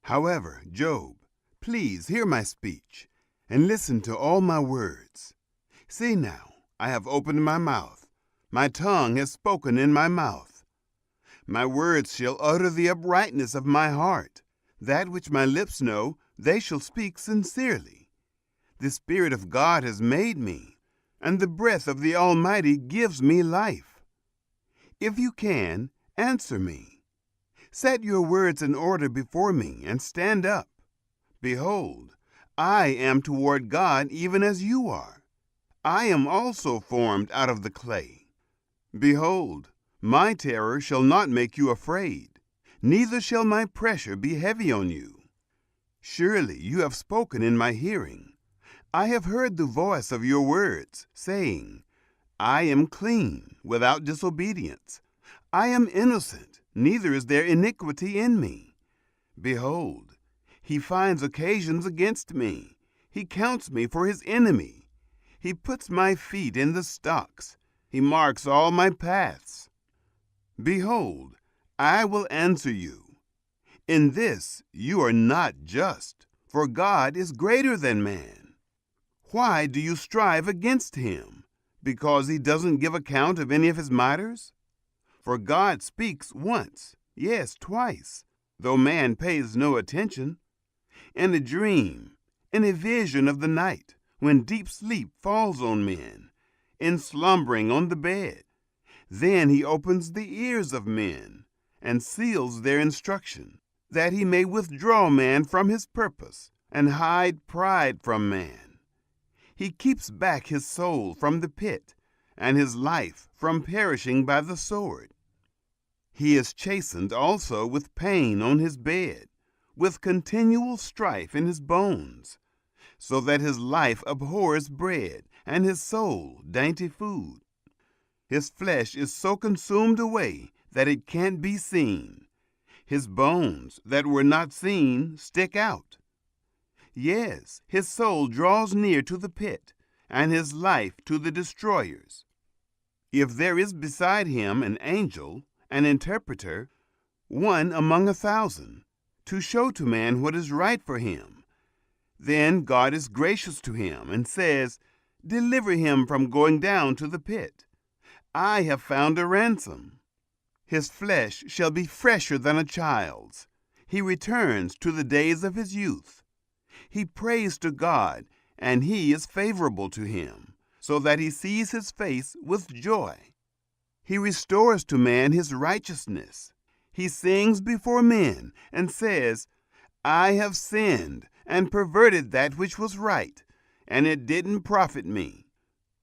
However, Job, please hear my speech, and listen to all my words. See now, I have opened my mouth. My tongue has spoken in my mouth. My words shall utter the uprightness of my heart. That which my lips know, they shall speak sincerely. The Spirit of God has made me, and the breath of the Almighty gives me life. If you can, answer me. Set your words in order before me, and stand up. Behold, I am toward God even as you are. I am also formed out of the clay. Behold, my terror shall not make you afraid, neither shall my pressure be heavy on you. Surely you have spoken in my hearing. I have heard the voice of your words, saying, I am clean, without disobedience. I am innocent, neither is there iniquity in me. Behold, he finds occasions against me. He counts me for his enemy. He puts my feet in the stocks. He marks all my paths. Behold, I will answer you. In this you are not just, for God is greater than man. Why do you strive against him? Because he doesn't give account of any of his matters? For God speaks once, yes, twice, though man pays no attention. In a dream, in a vision of the night, when deep sleep falls on men, in slumbering on the bed, then he opens the ears of men, and seals their instruction, that he may withdraw man from his purpose, and hide pride from man. He keeps back his soul from the pit, and his life from perishing by the sword. He is chastened also with pain on his bed, with continual strife in his bones, so that his life abhors bread, and his soul dainty food. His flesh is so consumed away that it can't be seen. His bones that were not seen stick out. Yes, his soul draws near to the pit, and his life to the destroyers. If there is beside him an angel, an interpreter, one among 1,000, to show to man what is right for him, then God is gracious to him and says, Deliver him from going down to the pit. I have found a ransom. His flesh shall be fresher than a child's. He returns to the days of his youth. He prays to God, and he is favorable to him, so that he sees his face with joy. He restores to man his righteousness. He sings before men and says, I have sinned and perverted that which was right, and it didn't profit me.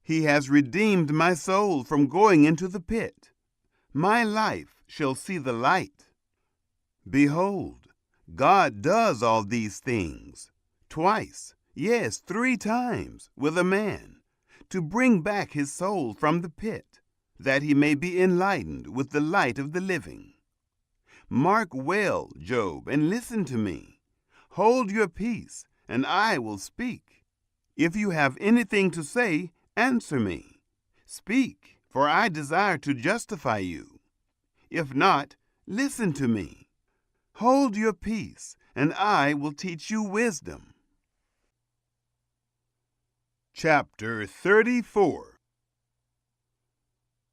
He has redeemed my soul from going into the pit. My life shall see the light. Behold, God does all these things, twice, yes, 3 times, with a man, to bring back his soul from the pit, that he may be enlightened with the light of the living. Mark well, Job, and listen to me. Hold your peace, and I will speak. If you have anything to say, answer me. Speak, for I desire to justify you. If not, listen to me. Hold your peace, and I will teach you wisdom. Chapter 34.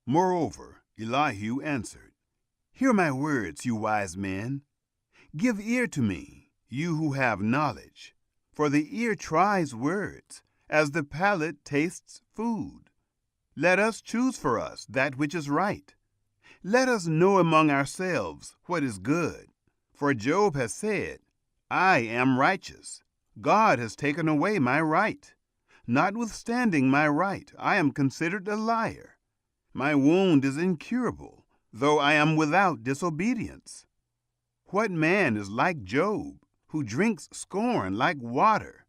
Moreover, Elihu answered, Hear my words, you wise men. Give ear to me, you who have knowledge. For the ear tries words, as the palate tastes food. Let us choose for us that which is right. Let us know among ourselves what is good. For Job has said, I am righteous. God has taken away my right. Notwithstanding my right, I am considered a liar. My wound is incurable, though I am without disobedience. What man is like Job, who drinks scorn like water,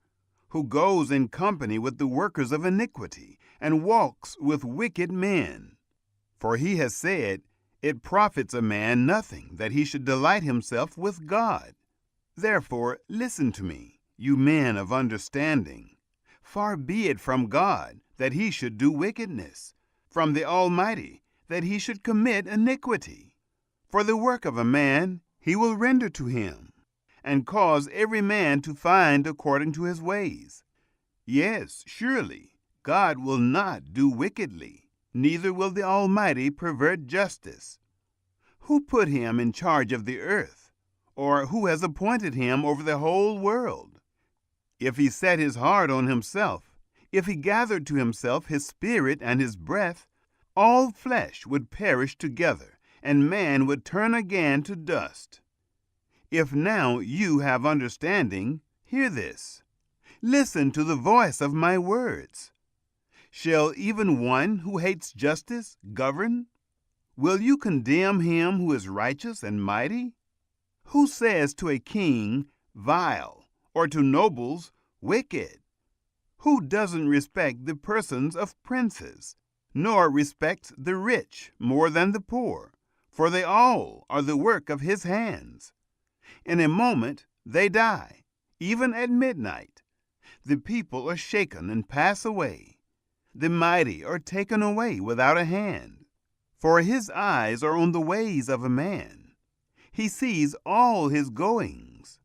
who goes in company with the workers of iniquity, and walks with wicked men? For he has said, It profits a man nothing that he should delight himself with God. Therefore listen to me, you men of understanding. Far be it from God that he should do wickedness, from the Almighty that he should commit iniquity. For the work of a man he will render to him, and cause every man to find according to his ways. Yes, surely, God will not do wickedly, neither will the Almighty pervert justice. Who put him in charge of the earth, or who has appointed him over the whole world? If he set his heart on himself, if he gathered to himself his spirit and his breath, all flesh would perish together, and man would turn again to dust. If now you have understanding, hear this. Listen to the voice of my words. Shall even one who hates justice govern? Will you condemn him who is righteous and mighty? Who says to a king, vile, or to nobles, wicked? Who doesn't respect the persons of princes, nor respects the rich more than the poor? For they all are the work of his hands. In a moment they die, even at midnight. The people are shaken and pass away. The mighty are taken away without a hand. For his eyes are on the ways of a man. He sees all his goings.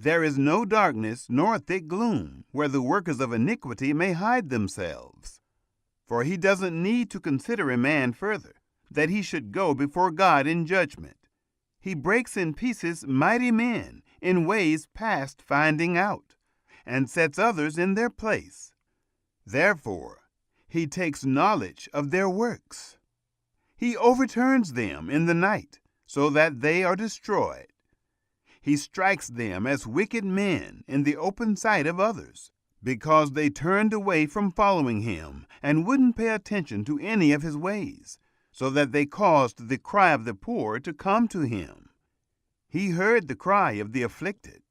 There is no darkness nor thick gloom where the workers of iniquity may hide themselves. For he doesn't need to consider a man further, that he should go before God in judgment. He breaks in pieces mighty men in ways past finding out, and sets others in their place. Therefore, he takes knowledge of their works. He overturns them in the night, so that they are destroyed. He strikes them as wicked men in the open sight of others, because they turned away from following him and wouldn't pay attention to any of his ways, so that they caused the cry of the poor to come to him. He heard the cry of the afflicted.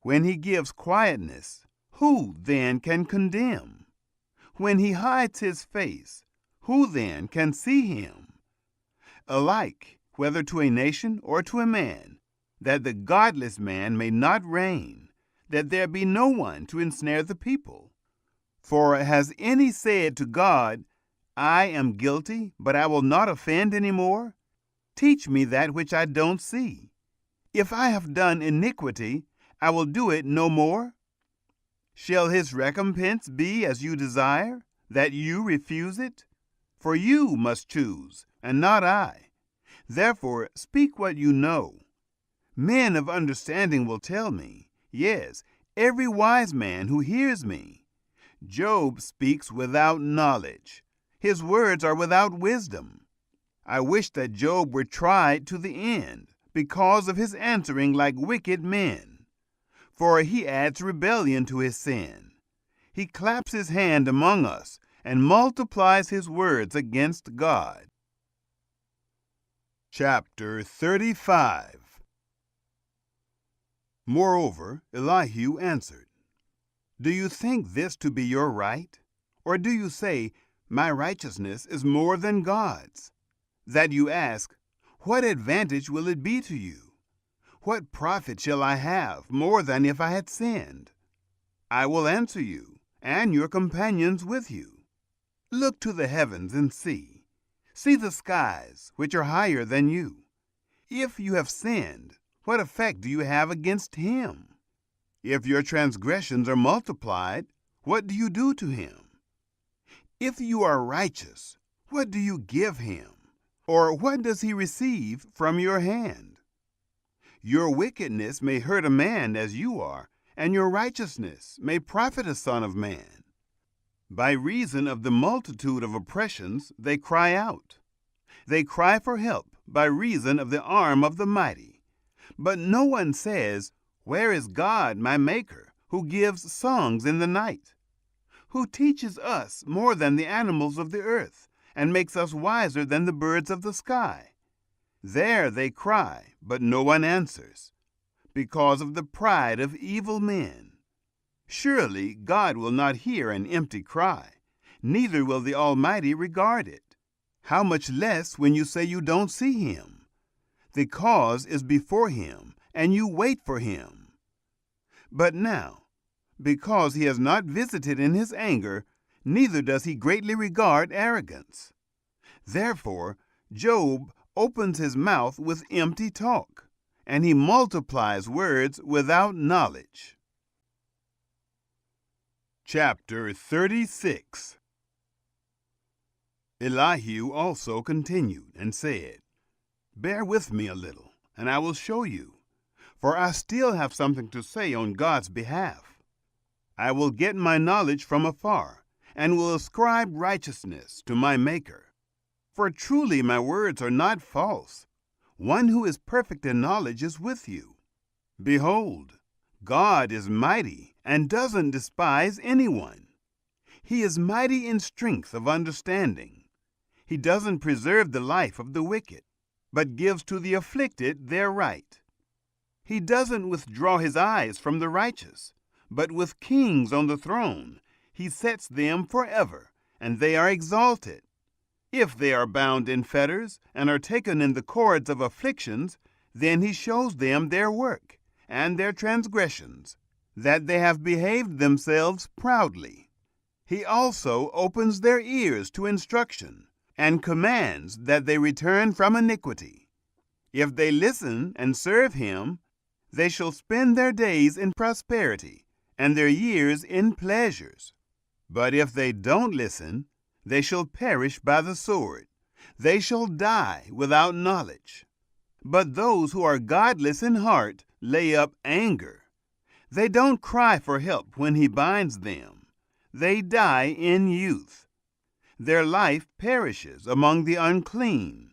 When he gives quietness, who then can condemn? When he hides his face, who then can see him? Alike, whether to a nation or to a man, that the godless man may not reign, that there be no one to ensnare the people. For has any said to God, I am guilty, but I will not offend any more? Teach me that which I don't see. If I have done iniquity, I will do it no more. Shall his recompense be as you desire, that you refuse it? For you must choose, and not I. Therefore speak what you know. Men of understanding will tell me, yes, every wise man who hears me. Job speaks without knowledge. His words are without wisdom. I wish that Job were tried to the end, because of his answering like wicked men. For he adds rebellion to his sin. He claps his hand among us, and multiplies his words against God. Chapter 35. Moreover, Elihu answered, Do you think this to be your right? Or do you say, My righteousness is more than God's? That you ask, What advantage will it be to you? What profit shall I have more than if I had sinned? I will answer you, and your companions with you. Look to the heavens and see. See the skies, which are higher than you. If you have sinned, what effect do you have against him? If your transgressions are multiplied, what do you do to him? If you are righteous, what do you give him? Or what does he receive from your hand? Your wickedness may hurt a man as you are, and your righteousness may profit a son of man. By reason of the multitude of oppressions, they cry out. They cry for help by reason of the arm of the mighty. But no one says, "Where is God, my Maker, who gives songs in the night? Who teaches us more than the animals of the earth, and makes us wiser than the birds of the sky?" There they cry, but no one answers, because of the pride of evil men. Surely God will not hear an empty cry, neither will the Almighty regard it. How much less when you say you don't see him? The cause is before him, and you wait for him. But now, because he has not visited in his anger, neither does he greatly regard arrogance. Therefore, Job opens his mouth with empty talk, and he multiplies words without knowledge. Chapter 36. Elihu also continued and said, "Bear with me a little, and I will show you, for I still have something to say on God's behalf. I will get my knowledge from afar, and will ascribe righteousness to my Maker. For truly my words are not false. One who is perfect in knowledge is with you. Behold, God is mighty and doesn't despise anyone. He is mighty in strength of understanding. He doesn't preserve the life of the wicked, but gives to the afflicted their right. He doesn't withdraw his eyes from the righteous, but with kings on the throne he sets them forever, and they are exalted. If they are bound in fetters and are taken in the cords of afflictions, then he shows them their work and their transgressions, that they have behaved themselves proudly. He also opens their ears to instruction, and commands that they return from iniquity. If they listen and serve him, they shall spend their days in prosperity, and their years in pleasures. But if they don't listen, they shall perish by the sword. They shall die without knowledge. But those who are godless in heart lay up anger. They don't cry for help when he binds them. They die in youth. Their life perishes among the unclean.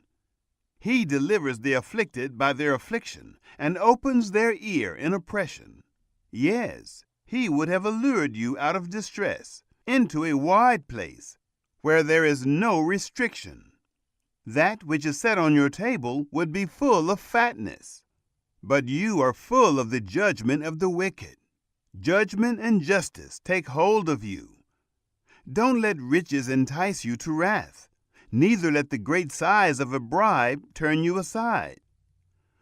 He delivers the afflicted by their affliction, and opens their ear in oppression. Yes, he would have allured you out of distress into a wide place, where there is no restriction. That which is set on your table would be full of fatness. But you are full of the judgment of the wicked. Judgment and justice take hold of you. Don't let riches entice you to wrath, neither let the great size of a bribe turn you aside.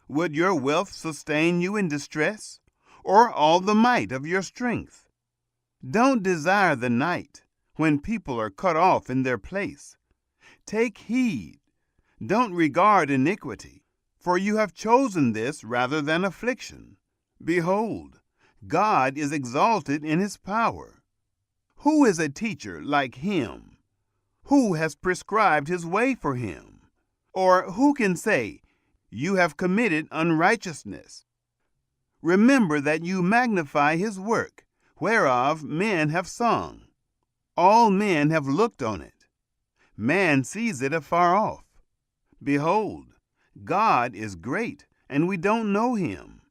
Would your wealth sustain you in distress, or all the might of your strength? Don't desire the night, when people are cut off in their place. Take heed. Don't regard iniquity, for you have chosen this rather than affliction. Behold, God is exalted in his power. Who is a teacher like him? Who has prescribed his way for him? Or who can say, "You have committed unrighteousness"? Remember that you magnify his work, whereof men have sung. All men have looked on it. Man sees it afar off. Behold, God is great, and we don't know him.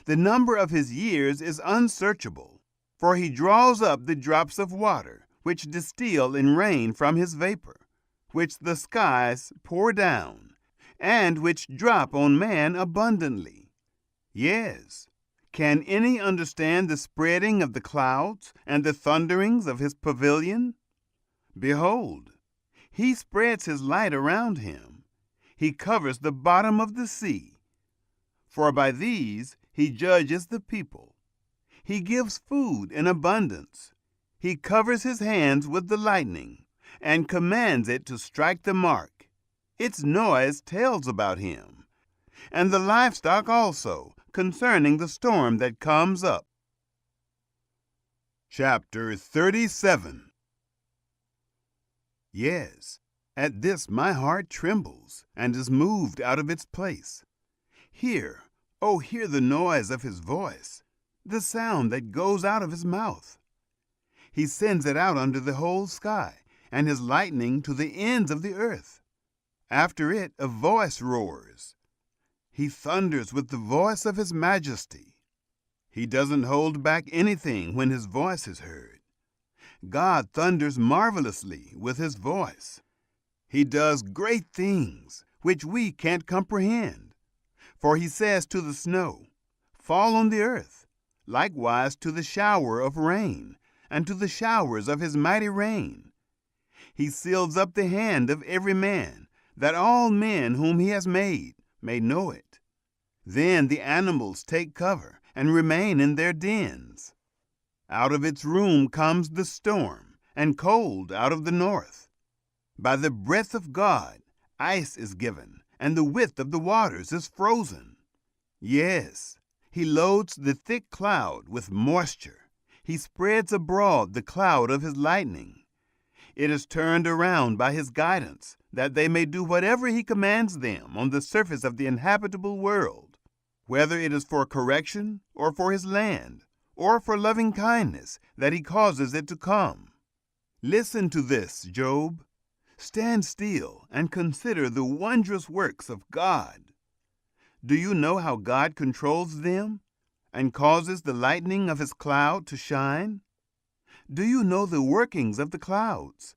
The number of his years is unsearchable, for he draws up the drops of water, which distill in rain from his vapor, which the skies pour down, and which drop on man abundantly. Yes, can any understand the spreading of the clouds and the thunderings of his pavilion? Behold, he spreads his light around him. He covers the bottom of the sea. For by these he judges the people. He gives food in abundance. He covers his hands with the lightning and commands it to strike the mark. Its noise tells about him, and the livestock also, concerning the storm that comes up. Chapter 37. Yes, at this my heart trembles and is moved out of its place. Hear, oh, hear the noise of his voice, the sound that goes out of his mouth. He sends it out under the whole sky, and his lightning to the ends of the earth. After it a voice roars. He thunders with the voice of his majesty. He doesn't hold back anything when his voice is heard. God thunders marvelously with his voice. He does great things which we can't comprehend. For he says to the snow, "Fall on the earth," likewise to the shower of rain, and to the showers of his mighty rain. He seals up the hand of every man, that all men whom he has made may know it. Then the animals take cover and remain in their dens. Out of its room comes the storm, and cold out of the north. By the breath of God, ice is given, and the width of the waters is frozen. Yes, he loads the thick cloud with moisture. He spreads abroad the cloud of his lightning. It is turned around by his guidance, that they may do whatever he commands them on the surface of the inhabitable world, whether it is for correction or for his land, or for loving kindness, that he causes it to come. Listen to this, Job. Stand still and consider the wondrous works of God. Do you know how God controls them and causes the lightning of his cloud to shine? Do you know the workings of the clouds,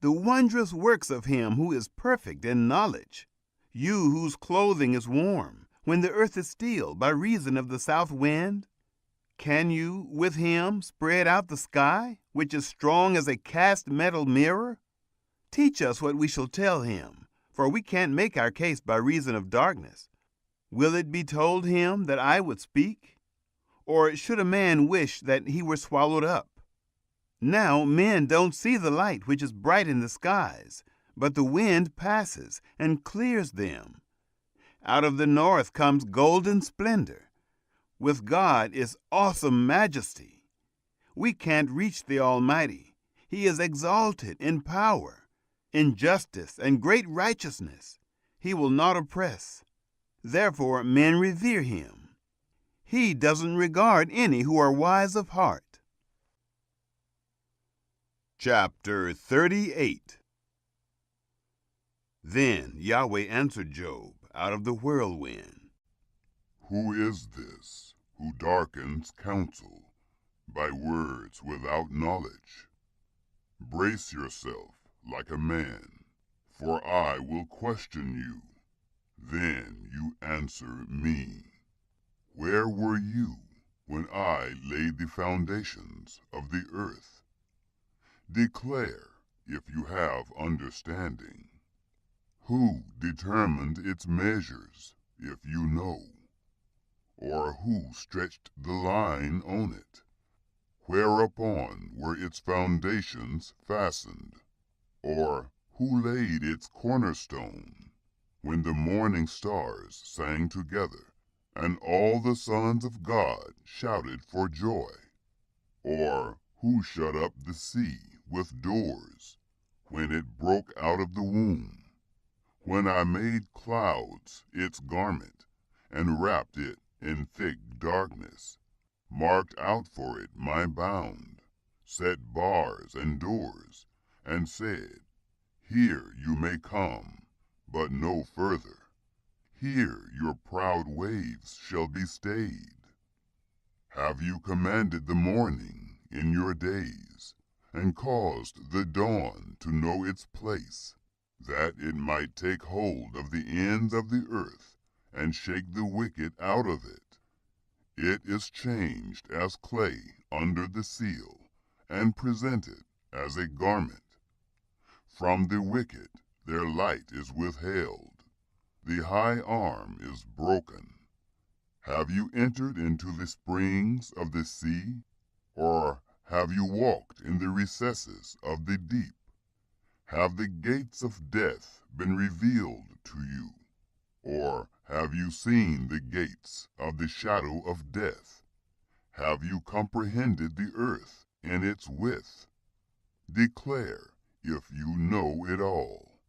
the wondrous works of him who is perfect in knowledge? You whose clothing is warm, when the earth is still by reason of the south wind? Can you, with him, spread out the sky, which is strong as a cast metal mirror? Teach us what we shall tell him, for we can't make our case by reason of darkness. Will it be told him that I would speak? Or should a man wish that he were swallowed up? Now men don't see the light which is bright in the skies, but the wind passes and clears them. Out of the north comes golden splendor. With God is awesome majesty. We can't reach the Almighty. He is exalted in power, in justice and great righteousness. He will not oppress. Therefore men revere him. He doesn't regard any who are wise of heart. Chapter 38. Then Yahweh answered Job out of the whirlwind. Who is this who darkens counsel by words without knowledge? Brace yourself like a man, for I will question you. Then you answer me. Where were you when I laid the foundations of the earth? Declare if you have understanding. Who determined its measures, if you know? Or who stretched the line on it? Whereupon were its foundations fastened? Or who laid its cornerstone? When the morning stars sang together, and all the sons of God shouted for joy? Or who shut up the sea with doors, when it broke out of the womb? When I made clouds its garment, and wrapped it in thick darkness, marked out for it my bound, set bars and doors, and said, Here you may come, but no further. Here your proud waves shall be stayed. Have you commanded the morning in your days, and caused the dawn to know its place, that it might take hold of the ends of the earth, and shake the wicked out of it? It is changed as clay under the seal, and presented as a garment. From the wicked their light is withheld. The high arm is broken. Have you entered into the springs of the sea, or have you walked in the recesses of the deep? Have the gates of death been revealed to you? Or have you seen the gates of the shadow of death? Have you comprehended the earth in its width? Declare, if you know it all.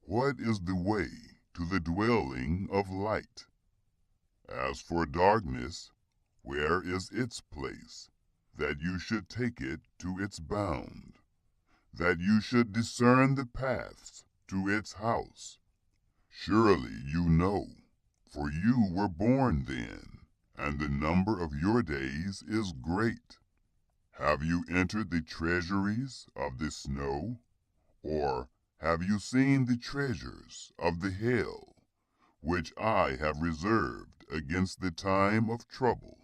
What is the way to the dwelling of light? As for darkness, where is its place, that you should take it to its bound, that you should discern the paths to its house? Surely you know, for you were born then, and the number of your days is great. Have you entered the treasuries of the snow? Or have you seen the treasures of the hail, which I have reserved against the time of trouble,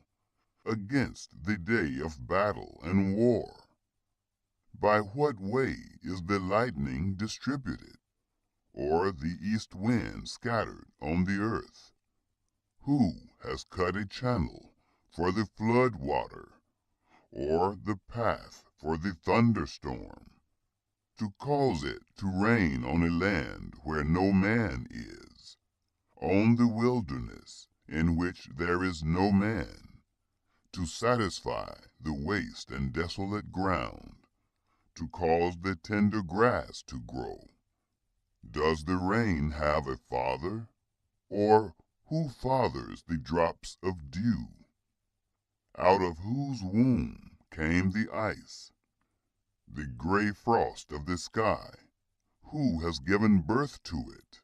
against the day of battle and war? By what way is the lightning distributed, or the east wind scattered on the earth? Who has cut a channel for the flood water, or the path for the thunderstorm, to cause it to rain on a land where no man is, on the wilderness in which there is no man, to satisfy the waste and desolate ground, to cause the tender grass to grow? Does the rain have a father? Or who fathers the drops of dew? Out of whose womb came the ice, the gray frost of the sky? Who has given birth to it?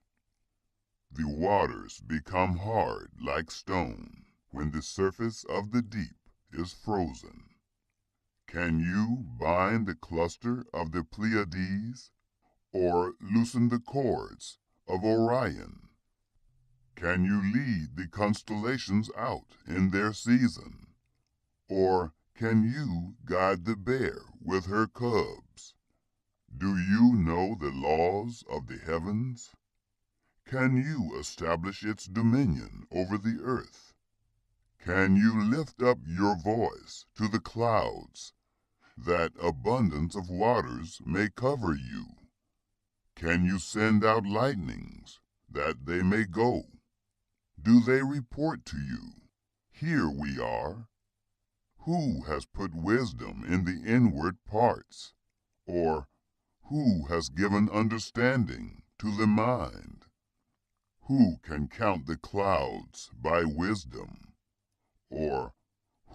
The waters become hard like stone when the surface of the deep is frozen. Can you bind the cluster of the Pleiades, or loosen the cords of Orion? Can you lead the constellations out in their season? Or can you guide the bear with her cubs? Do you know the laws of the heavens? Can you establish its dominion over the earth? Can you lift up your voice to the clouds, that abundance of waters may cover you? Can you send out lightnings, that they may go? Do they report to you, "Here we are"? Who has put wisdom in the inward parts? Or who has given understanding to the mind? Who can count the clouds by wisdom? Or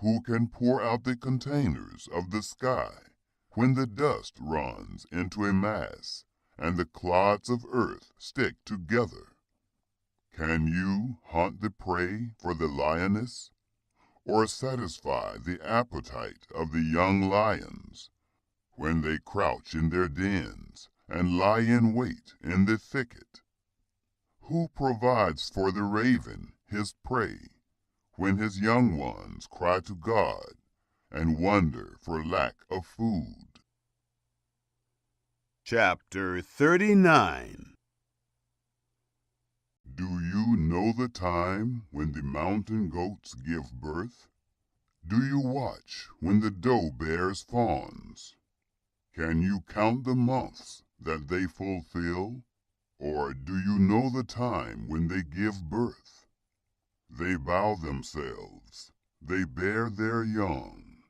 who can pour out the containers of the sky when the dust runs into a mass and the clods of earth stick together? Can you hunt the prey for the lioness, or satisfy the appetite of the young lions when they crouch in their dens and lie in wait in the thicket? Who provides for the raven his prey when his young ones cry to God and wonder for lack of food? Chapter 39. Do you know the time when the mountain goats give birth? Do you watch when the doe bears fawns? Can you count the months that they fulfill? Or do you know the time when they give birth? They bow themselves, they bear their young,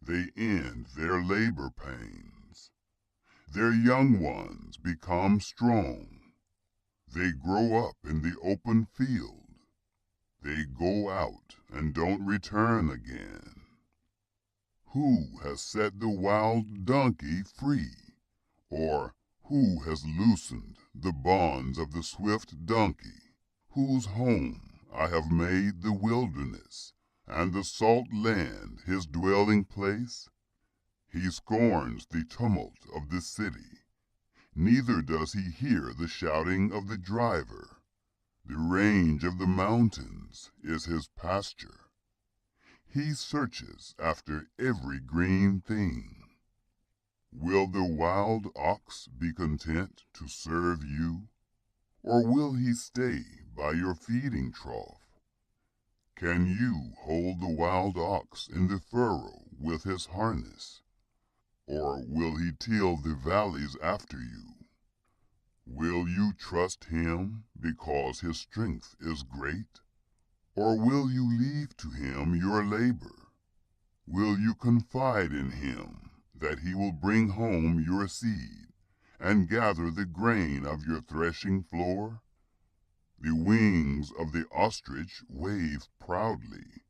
they end their labor pains. Their young ones become strong. They grow up in the open field. They go out and don't return again. Who has set the wild donkey free? Or who has loosened the bonds of the swift donkey, whose home I have made the wilderness, and the salt land his dwelling place? He scorns the tumult of the city, neither does he hear the shouting of the driver. The range of the mountains is his pasture. He searches after every green thing. Will the wild ox be content to serve you, or will he stay by your feeding trough? Can you hold the wild ox in the furrow with his harness? Or will he till the valleys after you? Will you trust him because his strength is great? Or will you leave to him your labor? Will you confide in him that he will bring home your seed and gather the grain of your threshing floor? The wings of the ostrich wave proudly,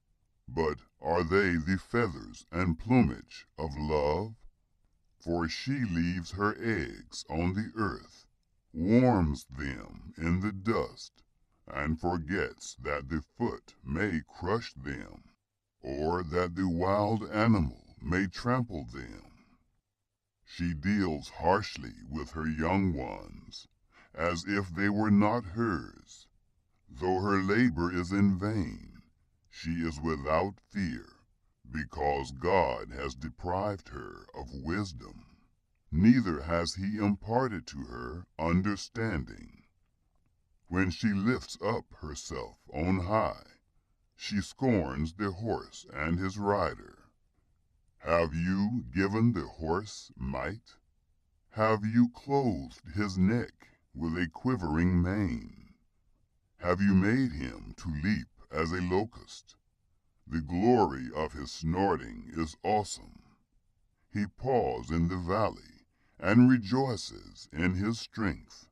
but are they the feathers and plumage of love? For she leaves her eggs on the earth, warms them in the dust, and forgets that the foot may crush them, or that the wild animal may trample them. She deals harshly with her young ones, as if they were not hers. Though her labor is in vain, she is without fear, because God has deprived her of wisdom. Neither has he imparted to her understanding. When she lifts up herself on high, she scorns the horse and his rider. Have you given the horse might? Have you clothed his neck with a quivering mane? Have you made him to leap as a locust? The glory of his snorting is awesome. He paws in the valley and rejoices in his strength.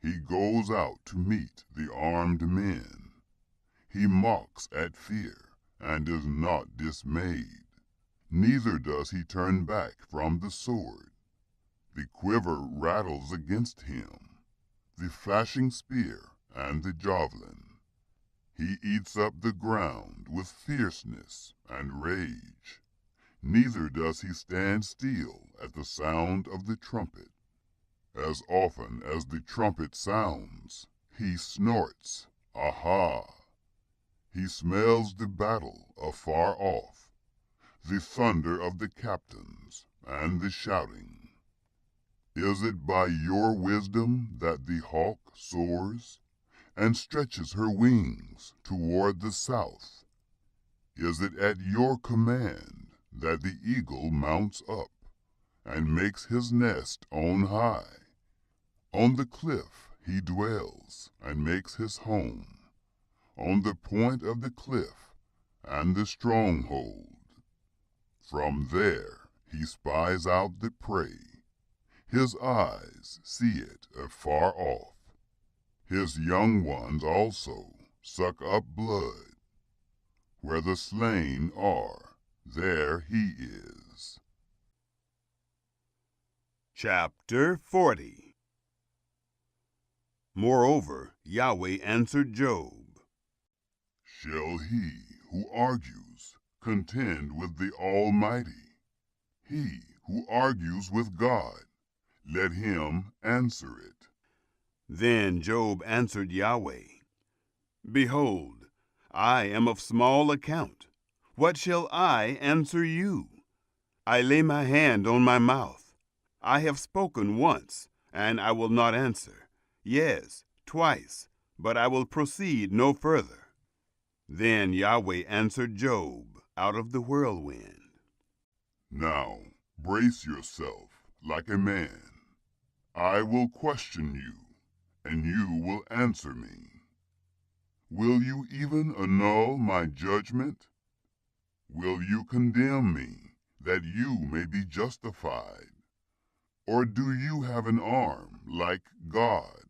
He goes out to meet the armed men. He mocks at fear and is not dismayed. Neither does he turn back from the sword. The quiver rattles against him, the flashing spear and the javelin. He eats up the ground with fierceness and rage. Neither does he stand still at the sound of the trumpet. As often as the trumpet sounds, he snorts, aha! He smells the battle afar off, the thunder of the captains and the shouting. Is it by your wisdom that the hawk soars and stretches her wings toward the south? Is it at your command that the eagle mounts up and makes his nest on high? On the cliff he dwells and makes his home, on the point of the cliff and the stronghold. From there he spies out the prey. His eyes see it afar off. His young ones also suck up blood. Where the slain are, there he is. Chapter 40. Moreover, Yahweh answered Job, Shall he who argues contend with the Almighty? He who argues with God, let him answer it. Then Job answered Yahweh, Behold, I am of small account. What shall I answer you? I lay my hand on my mouth. I have spoken once, and I will not answer. Yes, twice, but I will proceed no further. Then Yahweh answered Job out of the whirlwind. Now brace yourself like a man. I will question you, and you will answer me. Will you even annul my judgment? Will you condemn me, that you may be justified? Or do you have an arm like God?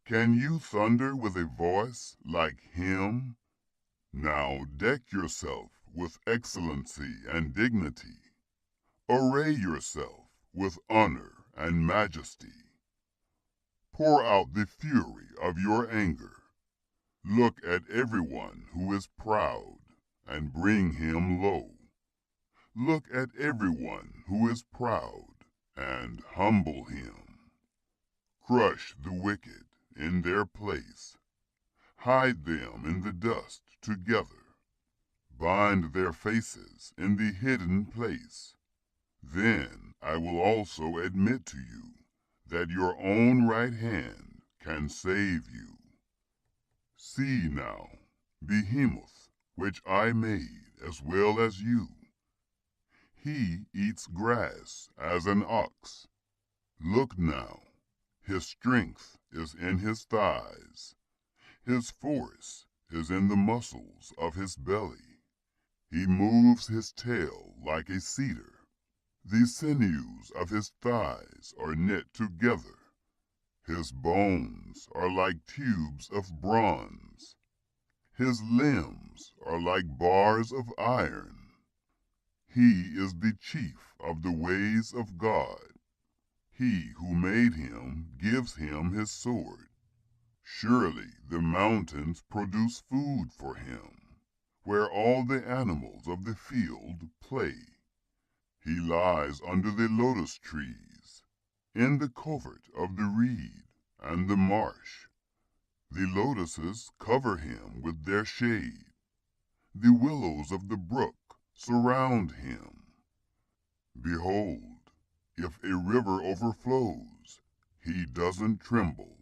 Can you thunder with a voice like him? Now deck yourself with excellency and dignity. Array yourself with honor and majesty. Pour out the fury of your anger. Look at everyone who is proud, and bring him low. Look at everyone who is proud, and humble him. Crush the wicked in their place. Hide them in the dust together. Bind their faces in the hidden place. Then I will also admit to you that your own right hand can save you. See now, Behemoth, which I made as well as you. He eats grass as an ox. Look now, his strength is in his thighs. His force is in the muscles of his belly. He moves his tail like a cedar. The sinews of his thighs are knit together. His bones are like tubes of bronze. His limbs are like bars of iron. He is the chief of the ways of God. He who made him gives him his sword. Surely the mountains produce food for him, where all the animals of the field play. He lies under the lotus trees, in the covert of the reed and the marsh. The lotuses cover him with their shade. The willows of the brook surround him. Behold, if a river overflows, he doesn't tremble.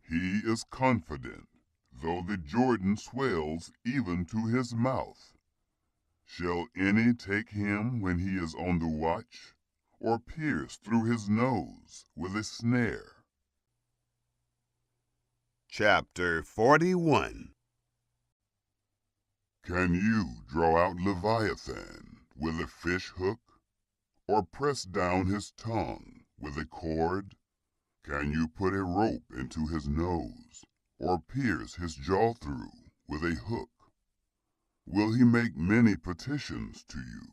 He is confident, though the Jordan swells even to his mouth. Shall any take him when he is on the watch, or pierce through his nose with a snare? Chapter 41. Can you draw out Leviathan with a fish hook, or press down his tongue with a cord? Can you put a rope into his nose, or pierce his jaw through with a hook? Will he make many petitions to you,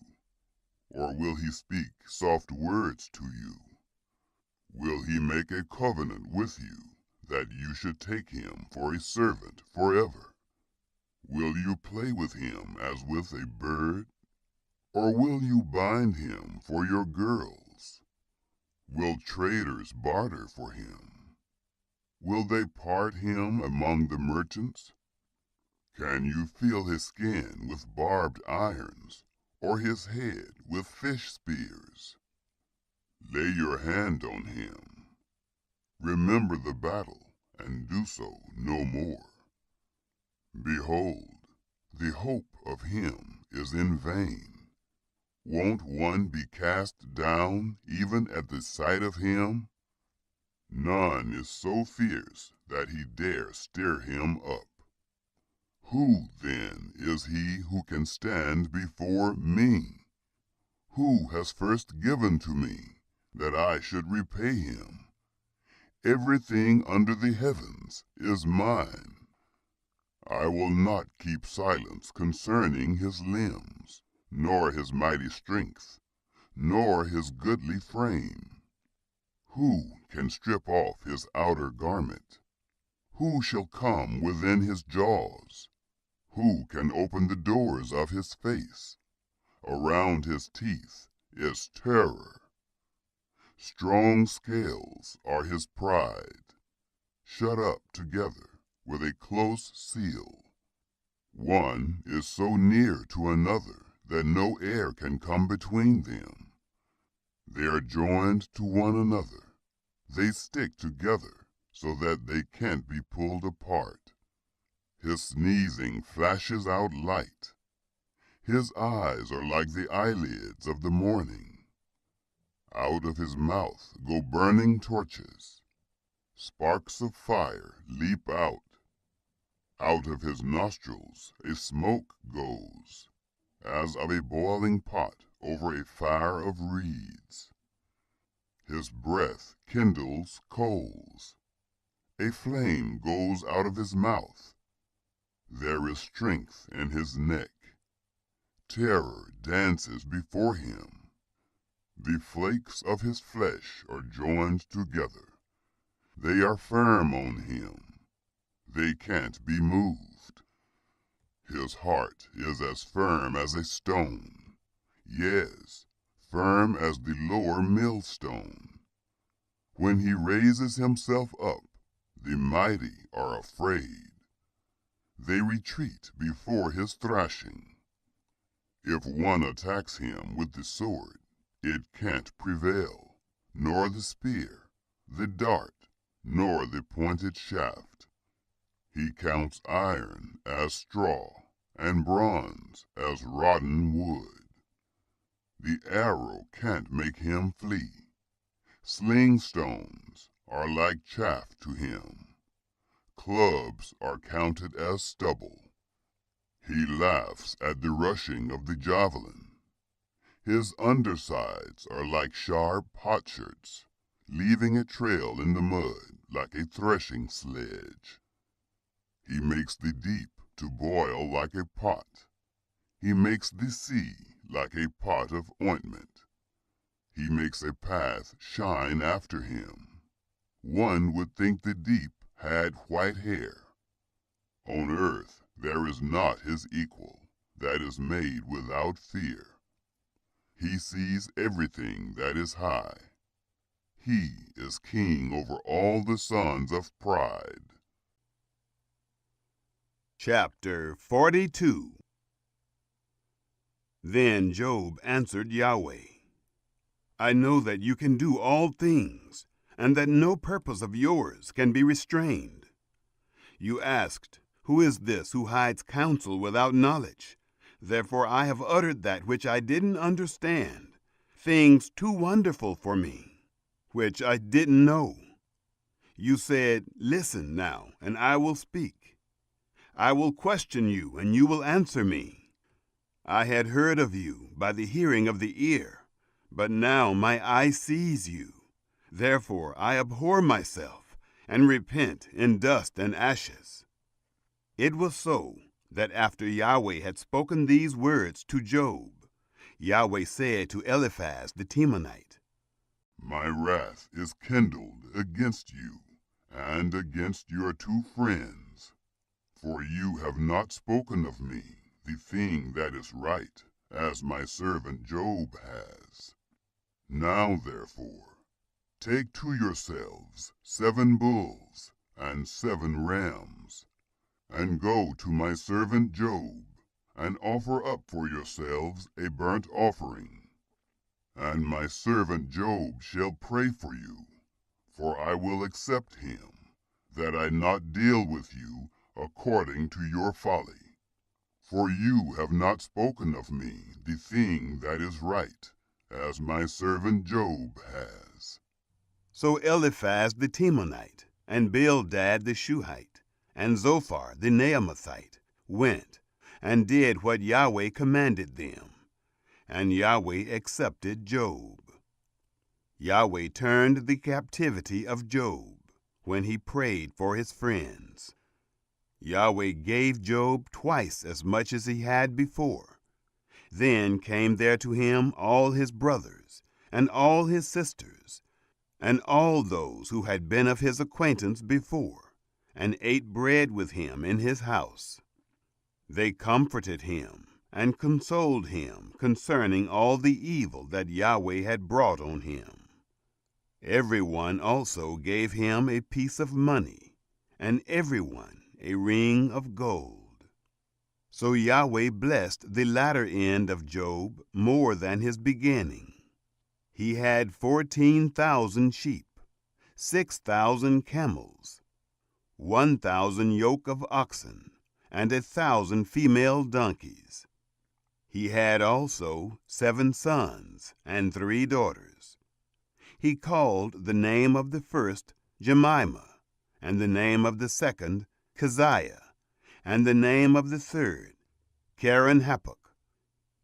or will he speak soft words to you? Will he make a covenant with you, that you should take him for a servant forever? Will you play with him as with a bird, or will you bind him for your girls? Will traders barter for him? Will they part him among the merchants? Can you feel his skin with barbed irons, or his head with fish spears? Lay your hand on him. Remember the battle, and do so no more. Behold, the hope of him is in vain. Won't one be cast down even at the sight of him? None is so fierce that he dare stir him up. Who, then, is he who can stand before me? Who has first given to me, that I should repay him? Everything under the heavens is mine. I will not keep silence concerning his limbs, nor his mighty strength, nor his goodly frame. Who can strip off his outer garment? Who shall come within his jaws? Who can open the doors of his face? Around his teeth is terror. Strong scales are his pride, shut up together with a close seal. One is so near to another that no air can come between them. They are joined to one another. They stick together so that they can't be pulled apart. His sneezing flashes out light. His eyes are like the eyelids of the morning. Out of his mouth go burning torches. Sparks of fire leap out. Out of his nostrils a smoke goes, as of a boiling pot over a fire of reeds. His breath kindles coals. A flame goes out of his mouth. There is strength in his neck. Terror dances before him. The flakes of his flesh are joined together. They are firm on him. They can't be moved. His heart is as firm as a stone. Yes, firm as the lower millstone. When he raises himself up, the mighty are afraid. They retreat before his thrashing. If one attacks him with the sword, it can't prevail, nor the spear, the dart, nor the pointed shaft. He counts iron as straw, and bronze as rotten wood. The arrow can't make him flee. Sling stones are like chaff to him. Clubs are counted as stubble. He laughs at the rushing of the javelin. His undersides are like sharp potsherds, leaving a trail in the mud like a threshing sledge. He makes the deep to boil like a pot. He makes the sea like a pot of ointment. He makes a path shine after him. One would think the deep had white hair. On earth there is not his equal, that is made without fear. He sees everything that is high. He is king over all the sons of pride. Chapter 42. Then Job answered Yahweh, I know that you can do all things, and that no purpose of yours can be restrained. You asked, Who is this who hides counsel without knowledge? Therefore I have uttered that which I didn't understand, things too wonderful for me, which I didn't know. You said, Listen now, and I will speak. I will question you, and you will answer me. I had heard of you by the hearing of the ear, but now my eye sees you. Therefore I abhor myself, and repent in dust and ashes. It was so that after Yahweh had spoken these words to Job, Yahweh said to Eliphaz the Temanite, My wrath is kindled against you, and against your two friends, for you have not spoken of me the thing that is right, as my servant Job has. Now therefore, take to yourselves 7 bulls and 7 rams, and go to my servant Job, and offer up for yourselves a burnt offering. And my servant Job shall pray for you, for I will accept him, that I not deal with you according to your folly. For you have not spoken of me the thing that is right, as my servant Job has. So Eliphaz the Temanite, and Bildad the Shuhite, and Zophar the Naamathite went, and did what Yahweh commanded them, and Yahweh accepted Job. Yahweh turned the captivity of Job when he prayed for his friends. Yahweh gave Job twice as much as he had before. Then came there to him all his brothers, and all his sisters, and all those who had been of his acquaintance before, and ate bread with him in his house. They comforted him, and consoled him concerning all the evil that Yahweh had brought on him. Every one also gave him a piece of money, and every one a ring of gold. So Yahweh blessed the latter end of Job more than his beginning. He had 14,000 sheep, 6,000 camels, 1,000 yoke of oxen, and 1,000 female donkeys. He had also 7 sons and 3 daughters. He called the name of the first Jemimah, and the name of the second Keziah, and the name of the third Keren-Happuch.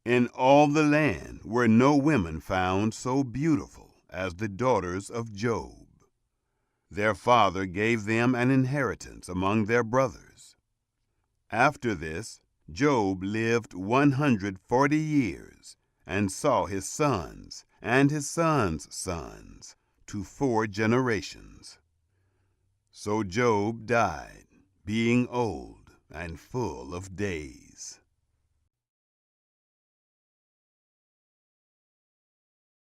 In all the land were no women found so beautiful as the daughters of Job. Their father gave them an inheritance among their brothers. After this, Job lived 140 years, and saw his sons and his sons' sons to 4 generations. So Job died, being old and full of days.